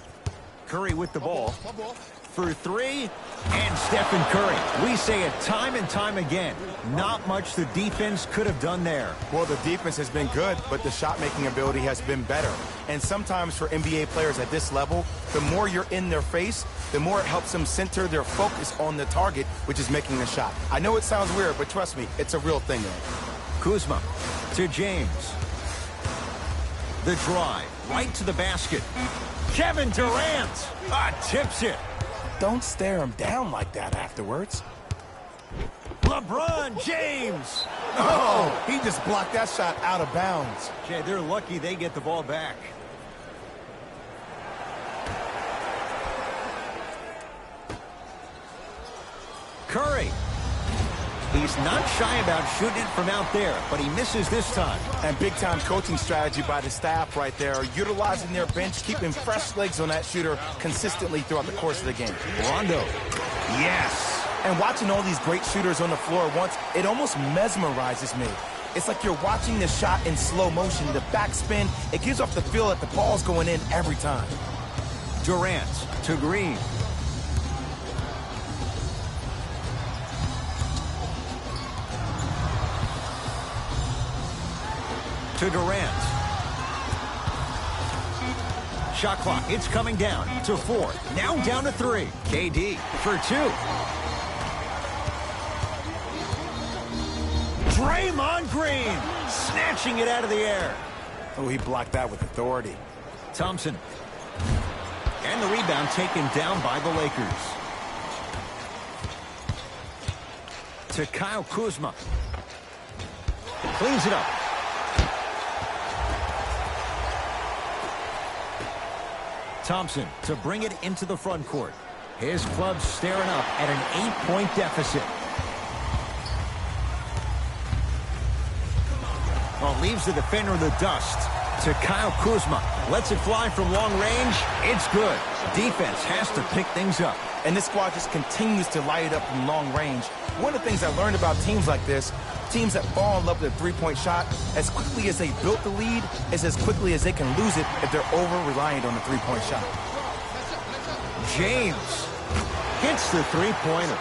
Curry with the ball. For three. And Stephen Curry. We say it time and time again. Not much the defense could have done there. Well, the defense has been good, but the shot-making ability has been better. And sometimes for NBA players at this level, the more you're in their face, the more it helps them center their focus on the target, which is making a shot. I know it sounds weird, but trust me, it's a real thing, Ed. Kuzma to James. The drive right to the basket. Kevin Durant tips it. Don't stare him down like that afterwards. LeBron James. Oh, he just blocked that shot out of bounds. Okay, they're lucky they get the ball back. Curry. He's not shy about shooting it from out there, but he misses this time. And big-time coaching strategy by the staff right there, utilizing their bench, keeping fresh legs on that shooter consistently throughout the course of the game. Rondo. Yes. And watching all these great shooters on the floor at once, it almost mesmerizes me. It's like you're watching the shot in slow motion, the backspin. It gives off the feel that the ball's going in every time. Durant to Green. to Durant. Shot clock, it's coming down to 4. Now down to 3. KD for 2. Draymond Green snatching it out of the air. Oh, he blocked that with authority. Thompson. And the rebound taken down by the Lakers. To Kyle Kuzma. Cleans it up. Thompson to bring it into the front court. His club staring up at an 8-point deficit. Well, leaves the defender in the dust. To Kyle Kuzma. Lets it fly from long range. It's good. Defense has to pick things up. And this squad just continues to light it up from long range. One of the things I learned about teams like this, teams that fall in love with a three-point shot, as quickly as they built the lead, is as quickly as they can lose it if they're over-reliant on the three-point shot. James hits the three-pointer.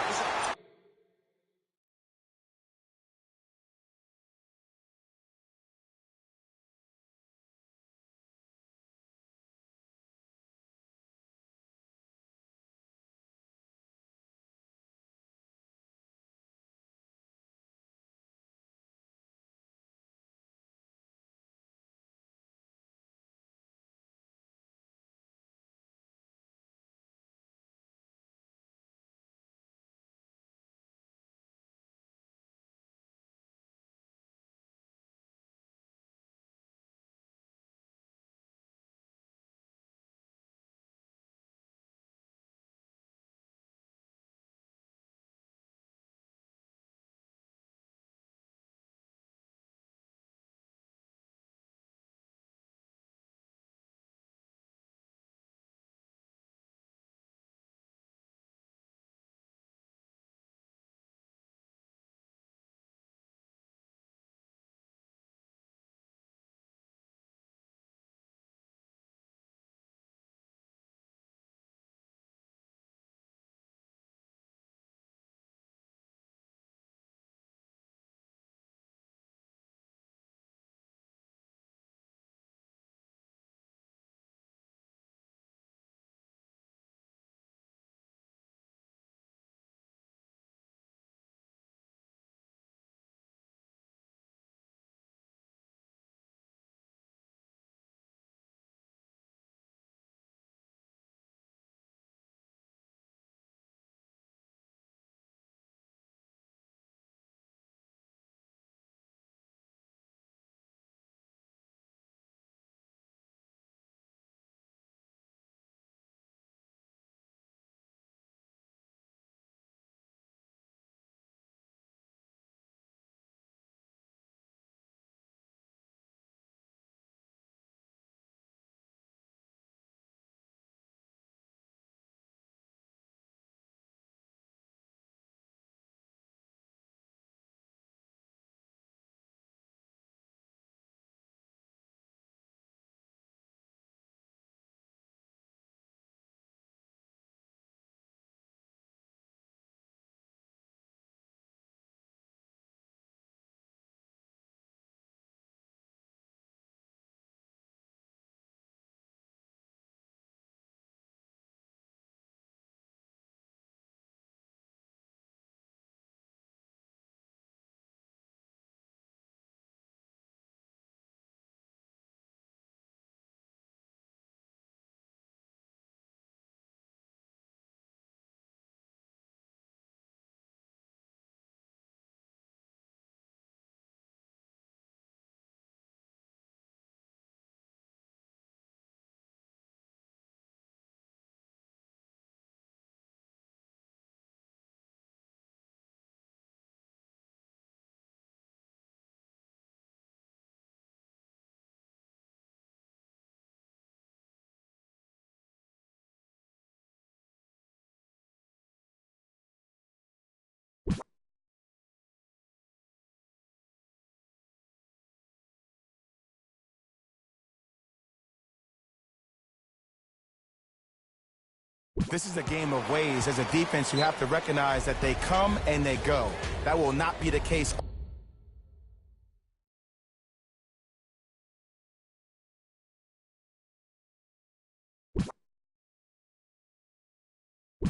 This is a game of ways. As a defense, you have to recognize that they come and they go. That will not be the case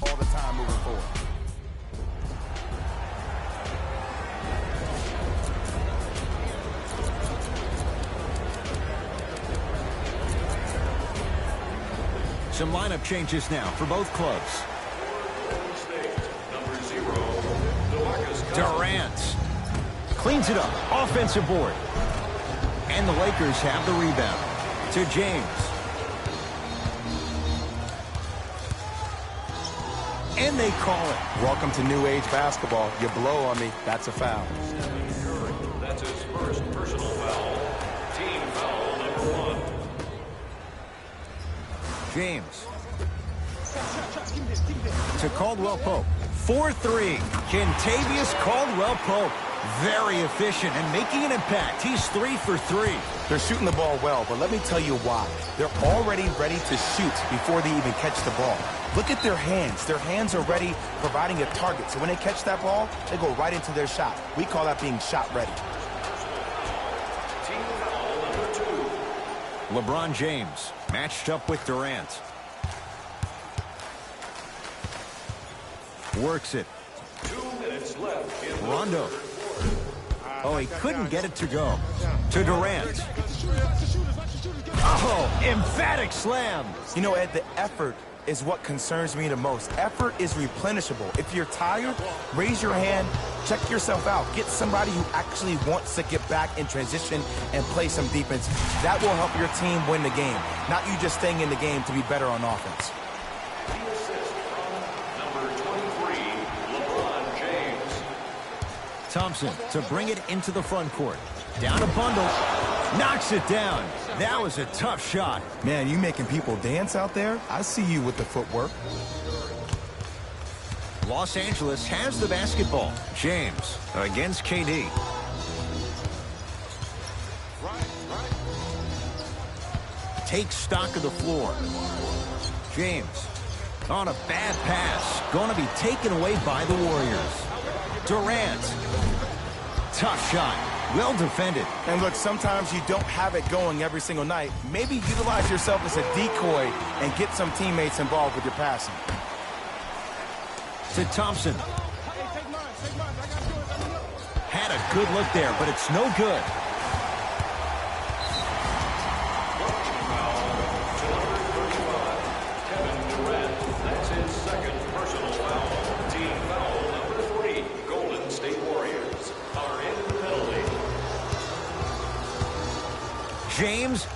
all the time moving forward. Some lineup changes now for both clubs. Durant cleans it up. Offensive board. And the Lakers have the rebound. To James. And they call it. Welcome to new age basketball. You blow on me, that's a foul. That's his first personal foul. Team foul number 1. James. To Caldwell Pope. 4-3. Kentavious Caldwell Pope. Very efficient and making an impact. He's 3 for 3. They're shooting the ball well, but let me tell you why. They're already ready to shoot before they even catch the ball. Look at their hands. Their hands are ready, providing a target. So when they catch that ball, they go right into their shot. We call that being shot ready. Team foul number 2. LeBron James matched up with Durant. Works it. 2 minutes left in Rondo. Oh, he couldn't get it to go. To Durant. Oh, emphatic slam. You know, Ed, the effort is what concerns me the most. Effort is replenishable. If you're tired, raise your hand, check yourself out. Get somebody who actually wants to get back in transition and play some defense. That will help your team win the game, not you just staying in the game to be better on offense. the assist from number 23, LeBron James. Thompson to bring it into the front court. Down a bundle. Knocks it down. That was a tough shot. Man, you making people dance out there? I see you with the footwork. Los Angeles has the basketball. James against KD. Takes stock of the floor. James on a bad pass. Going to be taken away by the Warriors. Durant. Tough shot. Well defended. And look, sometimes you don't have it going every single night. Maybe utilize yourself as a decoy and get some teammates involved with your passing. To Thompson. Had a good look there, but it's no good. Kevin Durant, that's his second personal foul. Team foul number 3, Golden State Warriors are in the penalty. James,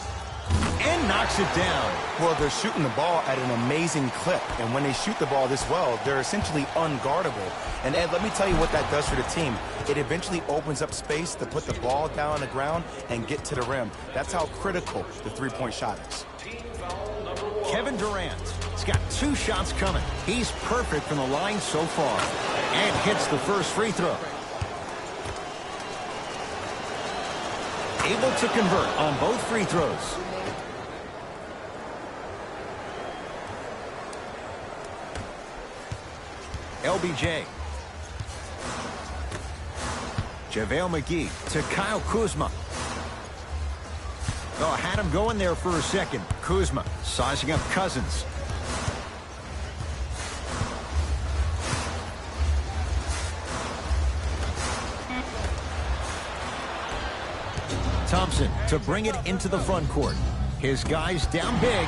and knocks it down. Well, they're shooting the ball at an amazing clip, and when they shoot the ball this well, they're essentially unguardable. And Ed, let me tell you what that does for the team. It eventually opens up space to put the ball down on the ground and get to the rim. That's how critical the three-point shot is. Team foul number 1. Kevin Durant. He's got 2 shots coming. He's perfect from the line so far. And hits the first free throw. Able to convert on both free throws. LBJ. JaVale McGee to Kyle Kuzma. Oh, had him going there for a second. Kuzma sizing up Cousins. Thompson to bring it into the front court. His guys down big.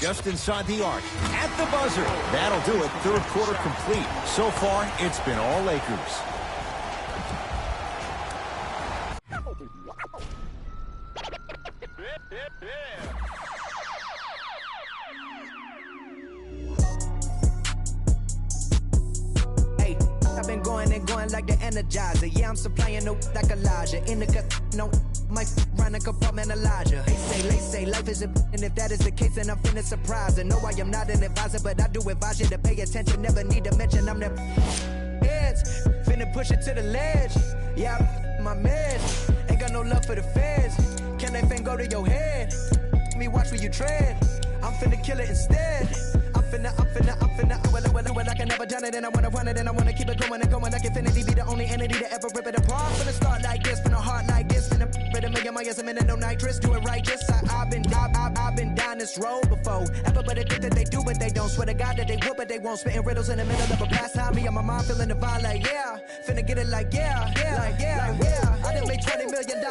Just inside the arc. At the buzzer. That'll do it. Third quarter complete. So far, it's been all Lakers. Hey, I've been going and going like the Energizer. Yeah, I'm supplying no like Elijah. In the cut, no, my run a compartmentalizer. They say life is a and if that is the case, then I'm finna surprise. And no, I am not an advisor, but I do advise you to pay attention. Never need to mention I'm the heads. Finna push it to the ledge. Yeah, my meds. Ain't got no love for the feds. Can they fin go to your head? Me watch where you tread. I'm finna kill it instead. I'm finna, well, I can never done it, and I wanna run it, and I wanna keep it going and going like infinity. Be the only entity to ever rip it apart from the start. players, I'm in no nitrous, do it right, just I've been down this road before. Everybody think that they do, but they don't. Swear to God that they would, but they won't. Spitting riddles in the middle of a pastime. Me and my mom feeling the vibe like, yeah. Finna get it like, yeah. I done made $20 million.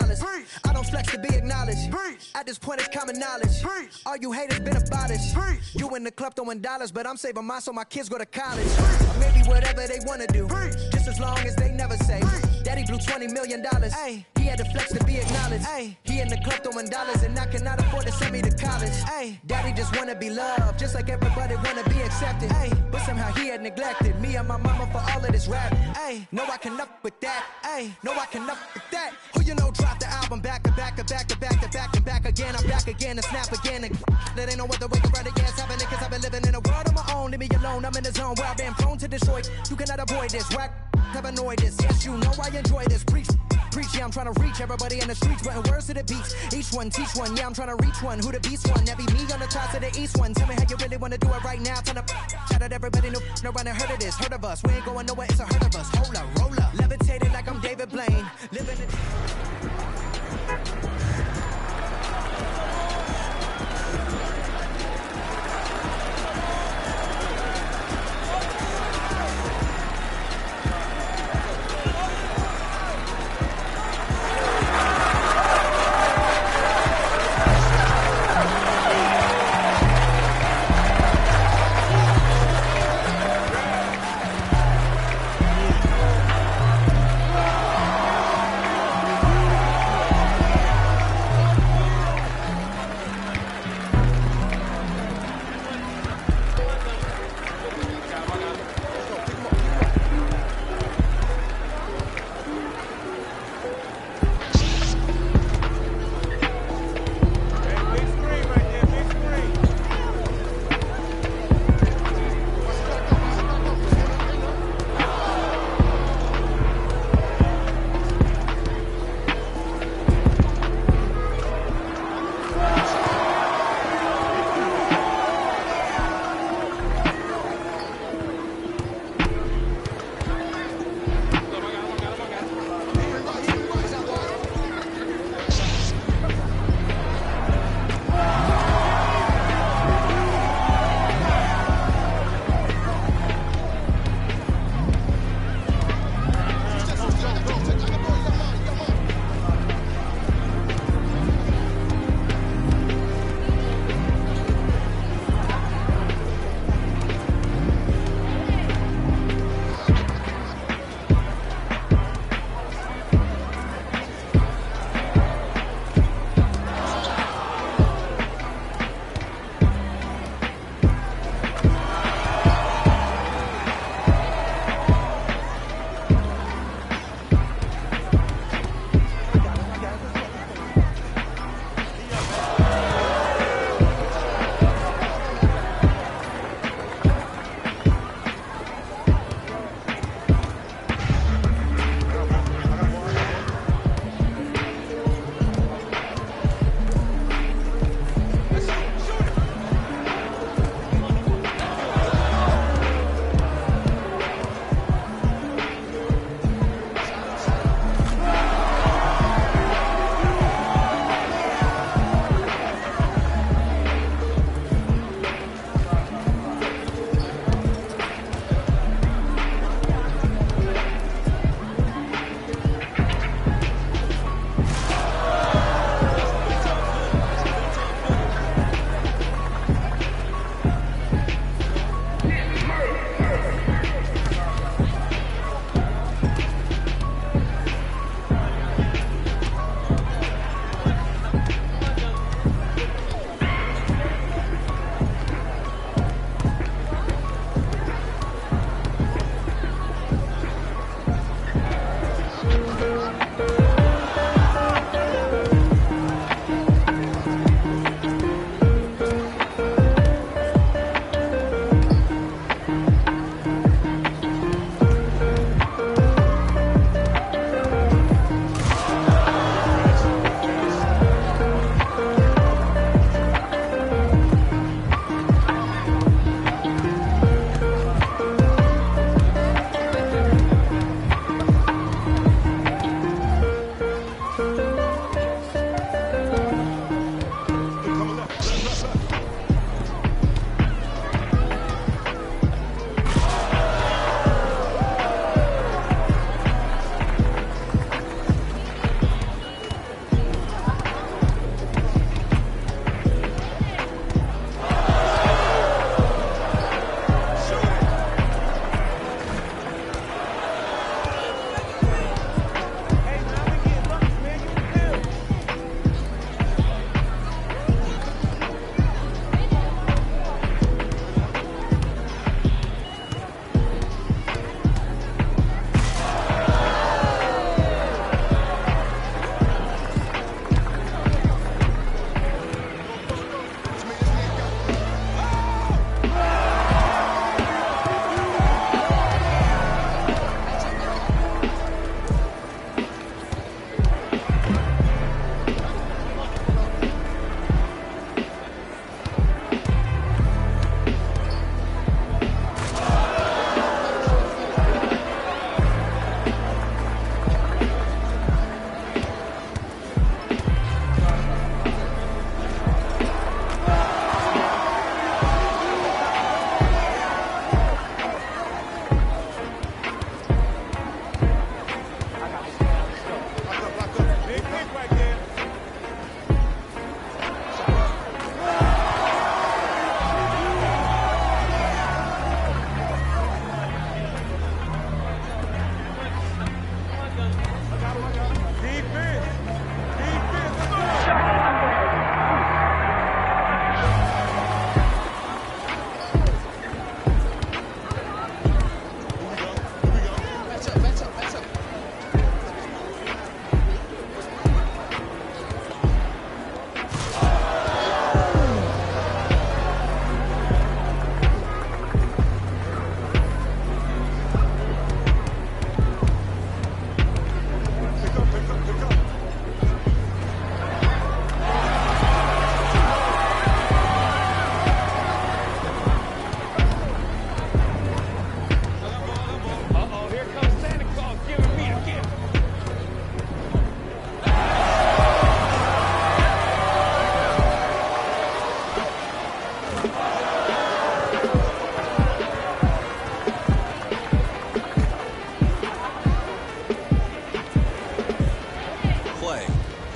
I don't flex to be acknowledged. At this point, it's common knowledge. All you haters been abolished. You in the club throwing dollars, but I'm saving mine so my kids go to college. Or maybe whatever they wanna do, just as long as they never say. Daddy blew $20 million. Ay, he had to flex to be acknowledged. Ay, he in the club throwing dollars, and I cannot afford to send me to college. Ay, Daddy just wanna be loved, just like everybody wanna be accepted. Ay, but somehow he had neglected me and my mama for all of this rap. Ay, no, I can up with that. Ay, no, I can up with that. Who you know dropped the album back to back again. I'm back again and snap again. And that ain't no other way to run it. Yeah, it's happening cause I've been living in a world on my own. Leave me alone, I'm in the zone where I've been prone to destroy. You cannot avoid this. Whack, have annoyed this. Yes, you know I enjoy this. Preach, yeah, I'm trying to reach everybody in the streets, putting words to the beats. Each one, teach one, yeah, I'm trying to reach one. Who the beast one? That be me on the top of the east one. Tell me how you really want to do it right now. Trying to shout out everybody, no one heard of this, heard of us. We ain't going nowhere, it's a hurt of us. Hold up, roll up, levitated like I'm David Blaine. Living it.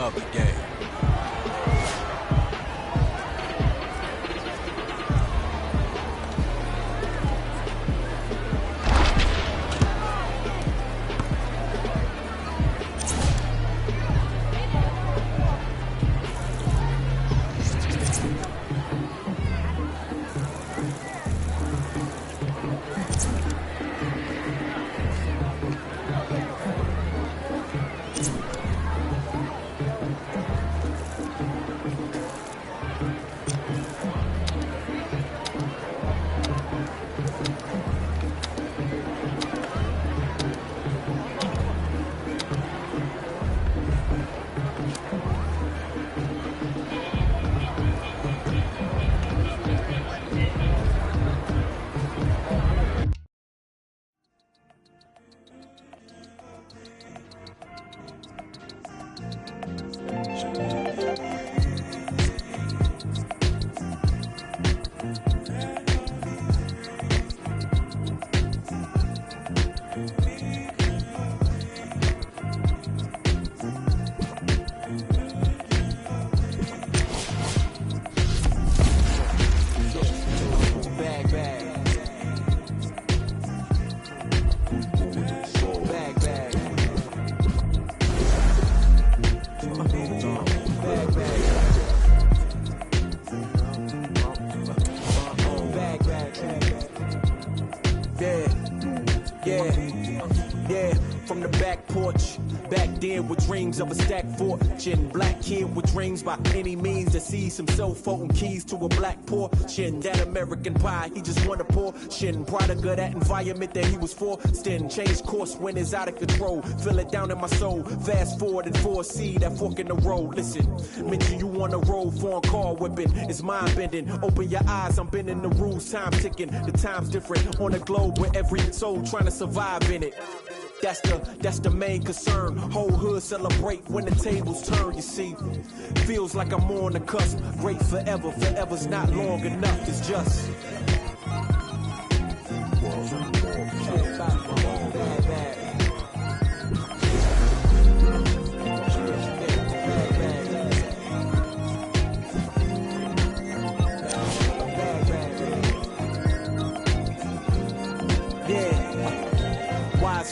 of the game. From the back porch, back then with dreams of a stacked fortune. Black kid with dreams by any means to seize some cell phone keys to a black portion. That American pie, he just wanna portion. Product of that environment that he was forced in. Change course when it's out of control. Feel it down in my soul. Fast forward and foresee that fork in the road. Listen, mention you on the road, foreign car whipping. It's mind bending. Open your eyes, I'm bending the rules. Time ticking. The time's different on the globe where every soul trying to survive in it. That's the main concern. Whole hood celebrate when the tables turn, you see. Feels like I'm on the cusp. Great forever, forever's not long enough. It's just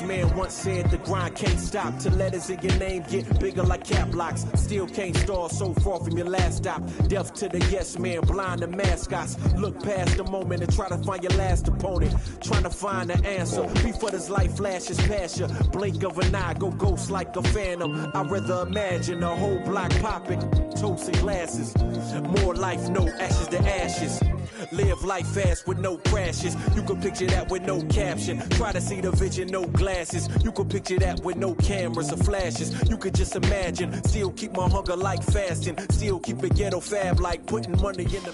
man once said the grind can't stop till letters in your name get bigger like cap locks. Still can't stall so far from your last stop. Deaf to the yes man, blind to mascots. Look past the moment and try to find your last opponent. Trying to find the answer before this life flashes past you. Blink of an eye, go ghost like a phantom. I'd rather imagine a whole block popping, toasting glasses. More life, no ashes to ashes. Live life fast with no crashes. You can picture that with no caption. Try to see the vision, no glasses. You can picture that with no cameras or flashes. You could just imagine. Still keep my hunger like fasting. Still keep it ghetto fab like putting money in the...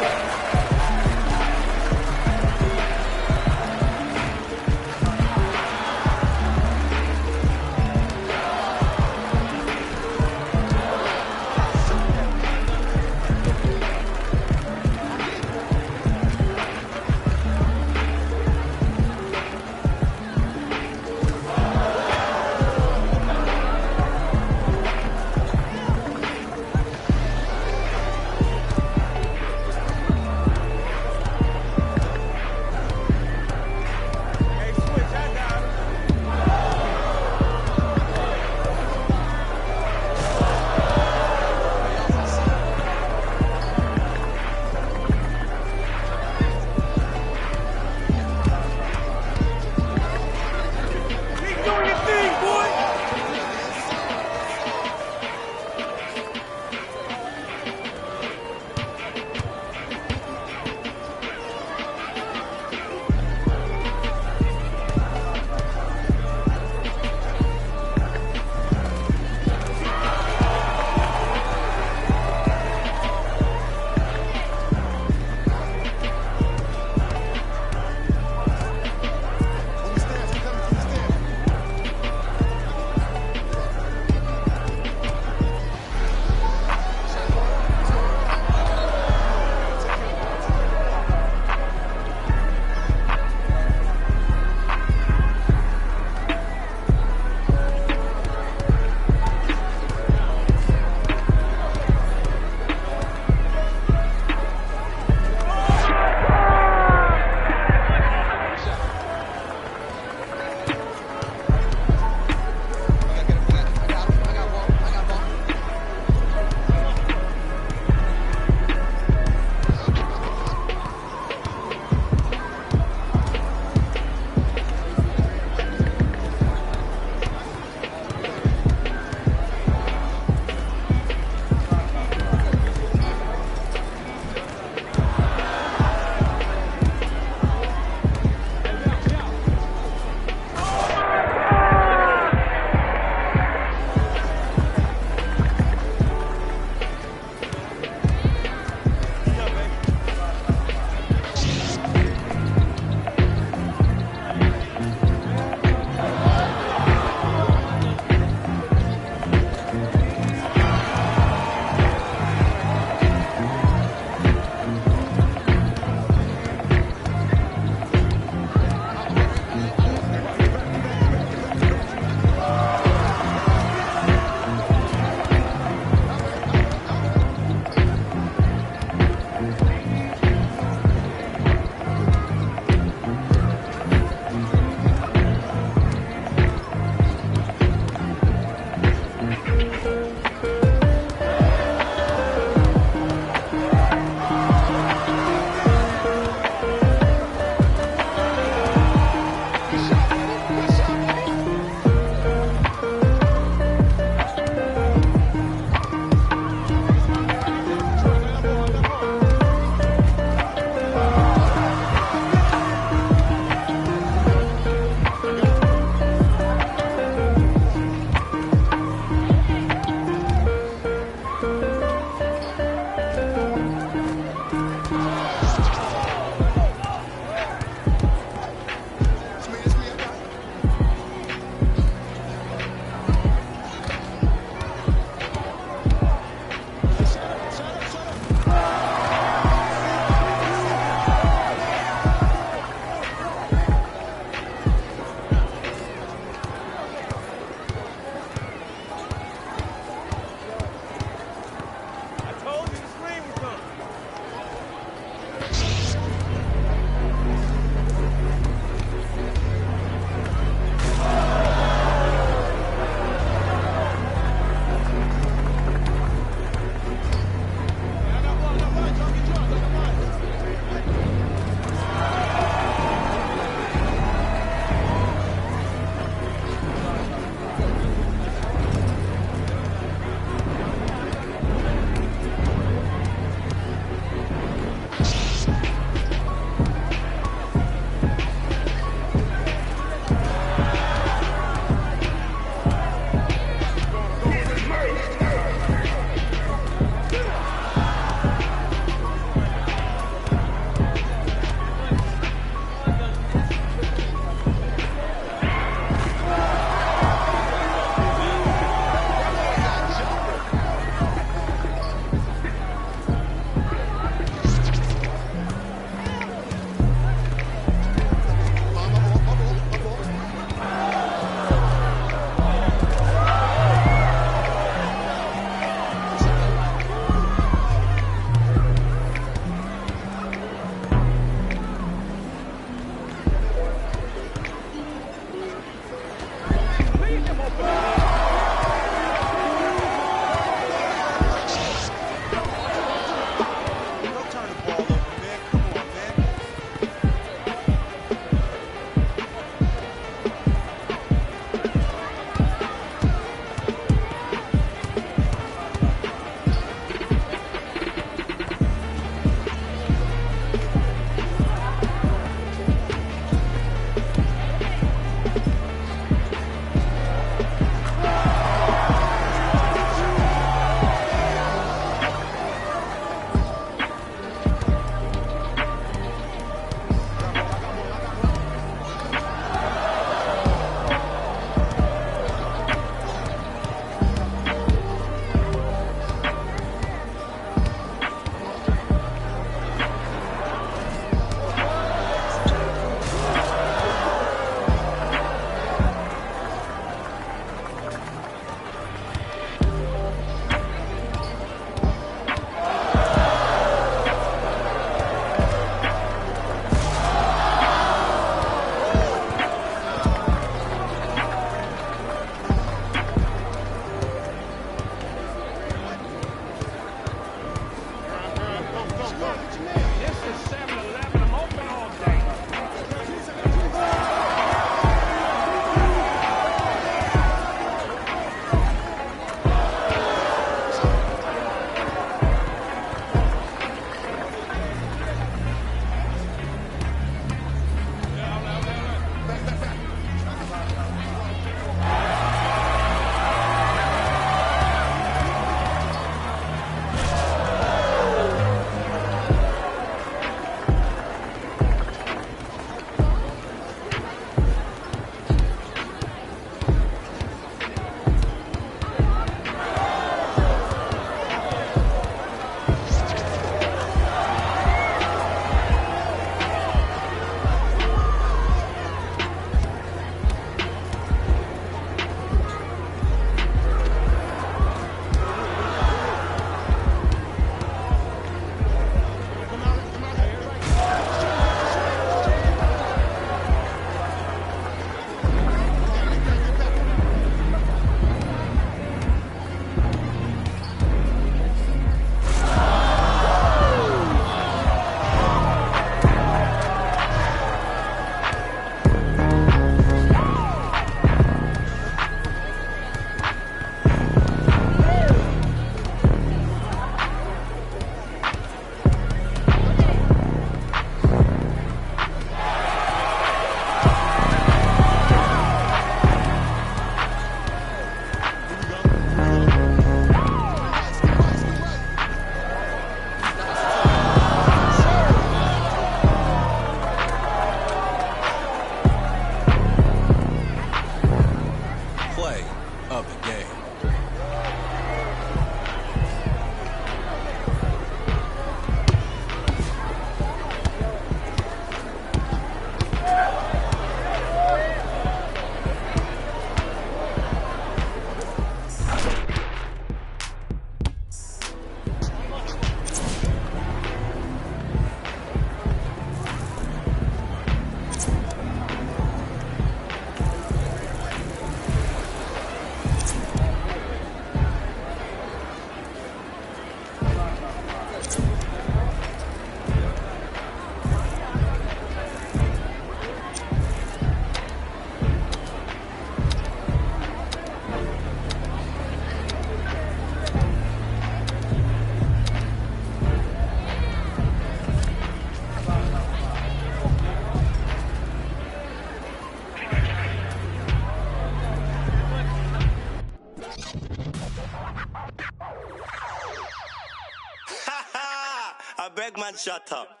I beg man, shut up.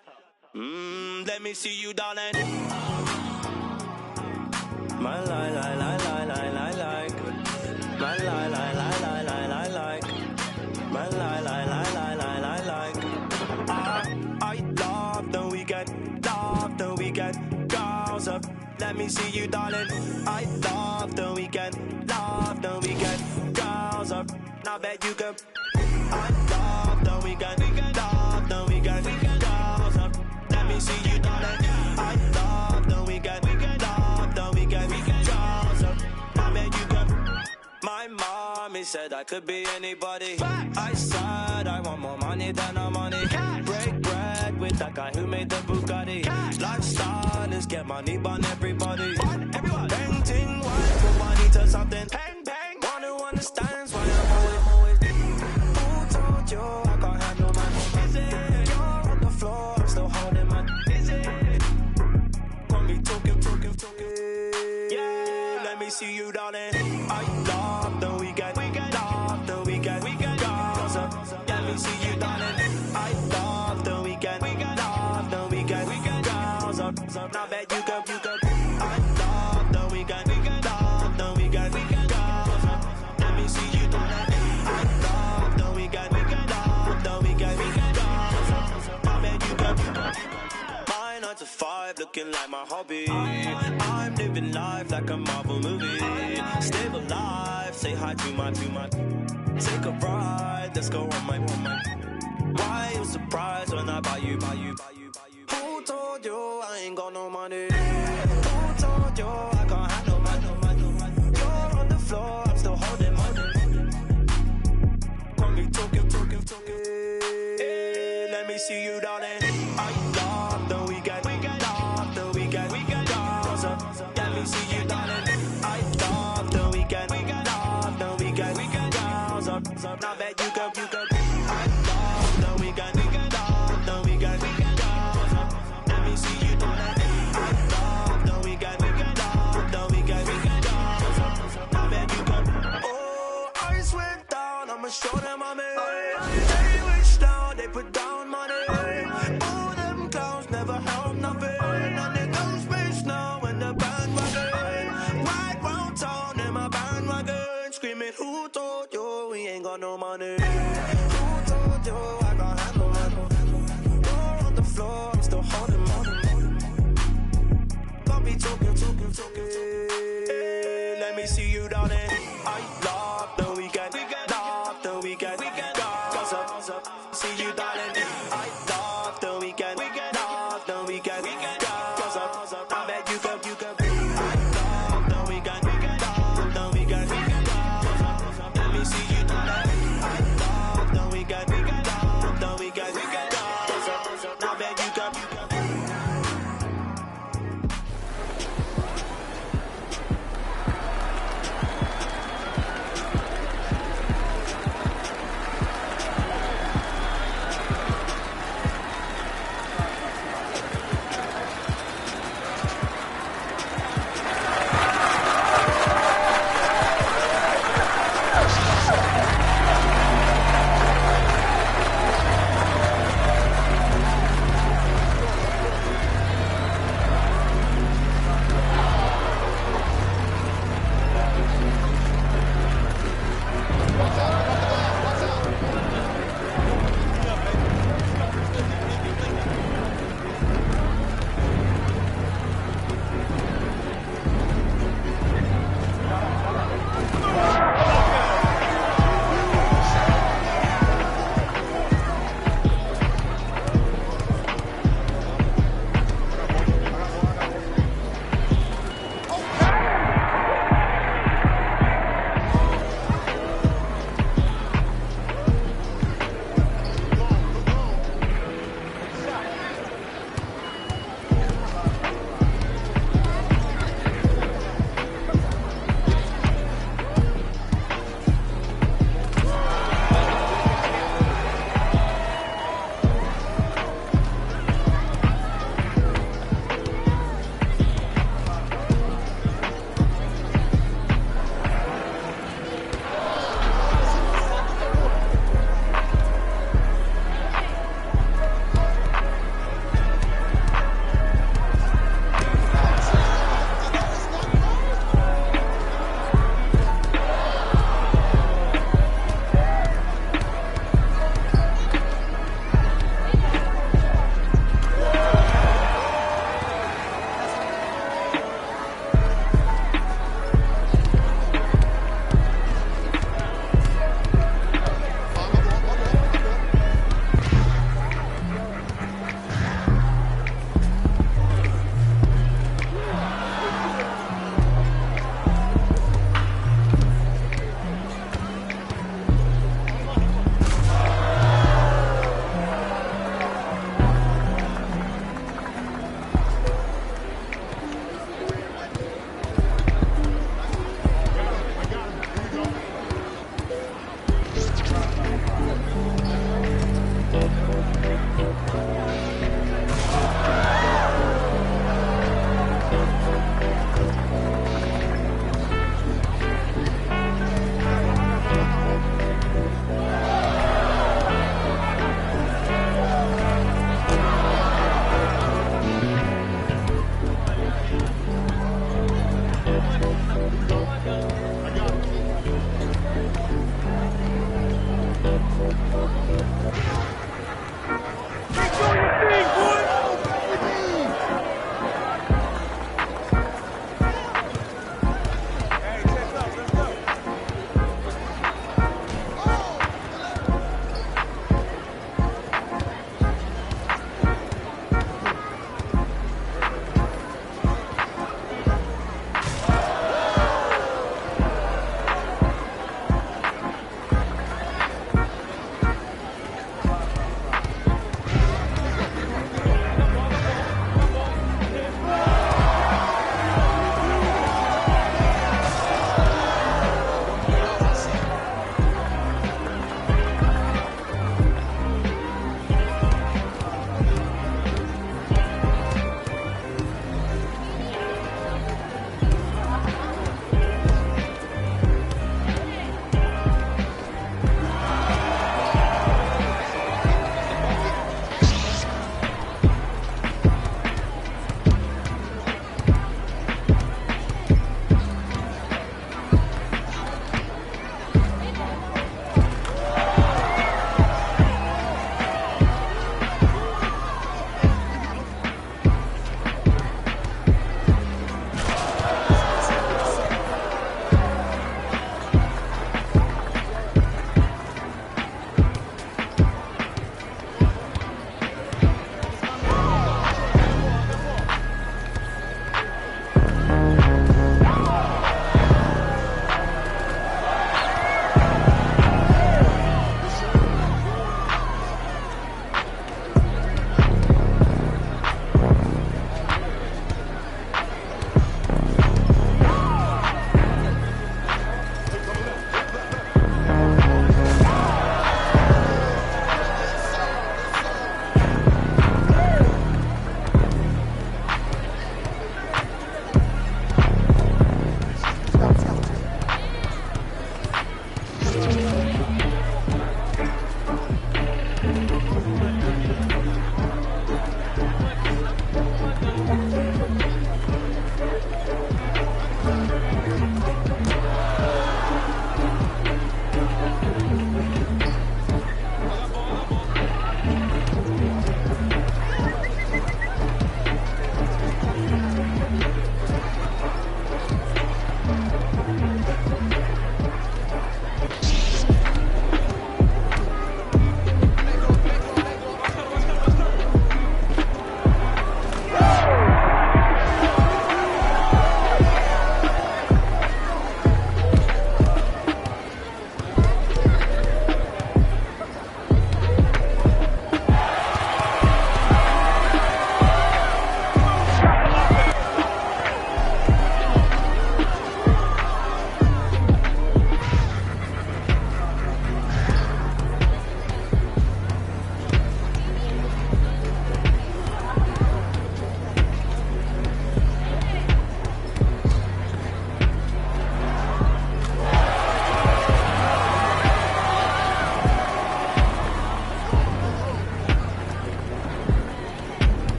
Let me see you, darling. My lie, lie, lie, lie, lie, lie, like. My lie, lie, lie, lie, lie, lie, like. My lie, lie, lie, lie, lie, lie, like. I love the weekend, girls up. Let me see you, darling. I love the weekend, girls up. Now bet you can. I love the weekend, girls up. Let me see you, darling. I love the weekend, girls up. Now bet you can. My mommy said I could be anybody. I said I want more money than no money. Break bread with that guy who made the Bugatti. Lifestyle is get money on everybody. Painting white, put money to something. One who understands why I'm always. Who told you I can't handle my You're on the floor, I'm still holding my Got me talking. Yeah, let me see you, darling. I love the weekend, girls up. Let me see you, darling. I love the weekend, girls up. Now bet you go. I love the weekend, girls up. Let me see you, darling. I love the weekend, girls up. Now bet you go. My 9 to 5 looking like my hobby. I'm living life like a Marvel movie. Stay alive, say hi to my. Take a ride, let's go on my. Why you surprised when I buy you? Who told you I ain't got no money? Who told you I can't handle my? You're on the floor, I'm still holding my. Got me talking. Hey, let me see you, darling. I love the weekend, girls up. Let me see you, darling. I love the weekend, girls up. Now bet you go. I love the weekend, girls up. Let me see you, darling. I love the weekend, girls up. Now bet you go. Oh, I went down, I'ma show them I'm in. They wish down, they put down money.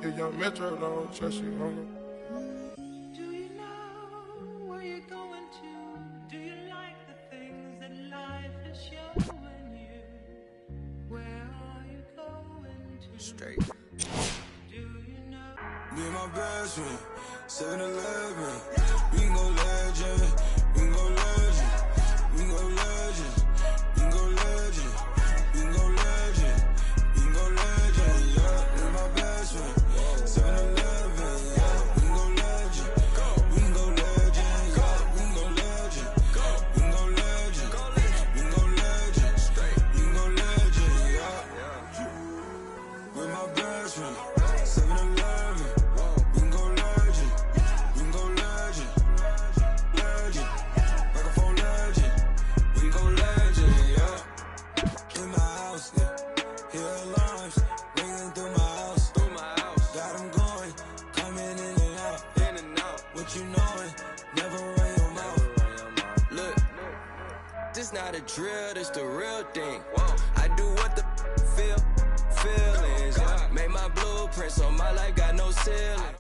If young Metro don't trust you, homie. Do you know where you're going to? Do you like the things that life is showing you? Where are you going to? Straight. Do you know? Me and my best friend, 7-Eleven. We can go legend. We can go legend. We can go legend. We can go legend. We can go legend. We can go legend. Yeah, me and my best friend. 7-Eleven. Yeah, we can go legend. We can go legend. Yeah, we can go legend. We can go legend. We can go legend. We can go legend. Yeah. With my best friend. 7-Eleven. We can go legend. We can go legend. Legend. Microphone legend. We can go legend. Yeah. In my house. Yeah. Hear alarms ringing through my house. Got them going, coming in and out. What you knowin'? Never run your mouth. Look, this not a drill, this the real thing. I do what the feelings. Made my blueprint, so my life got no ceiling.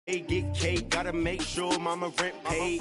Hey, get cake, gotta make sure mama rent paid.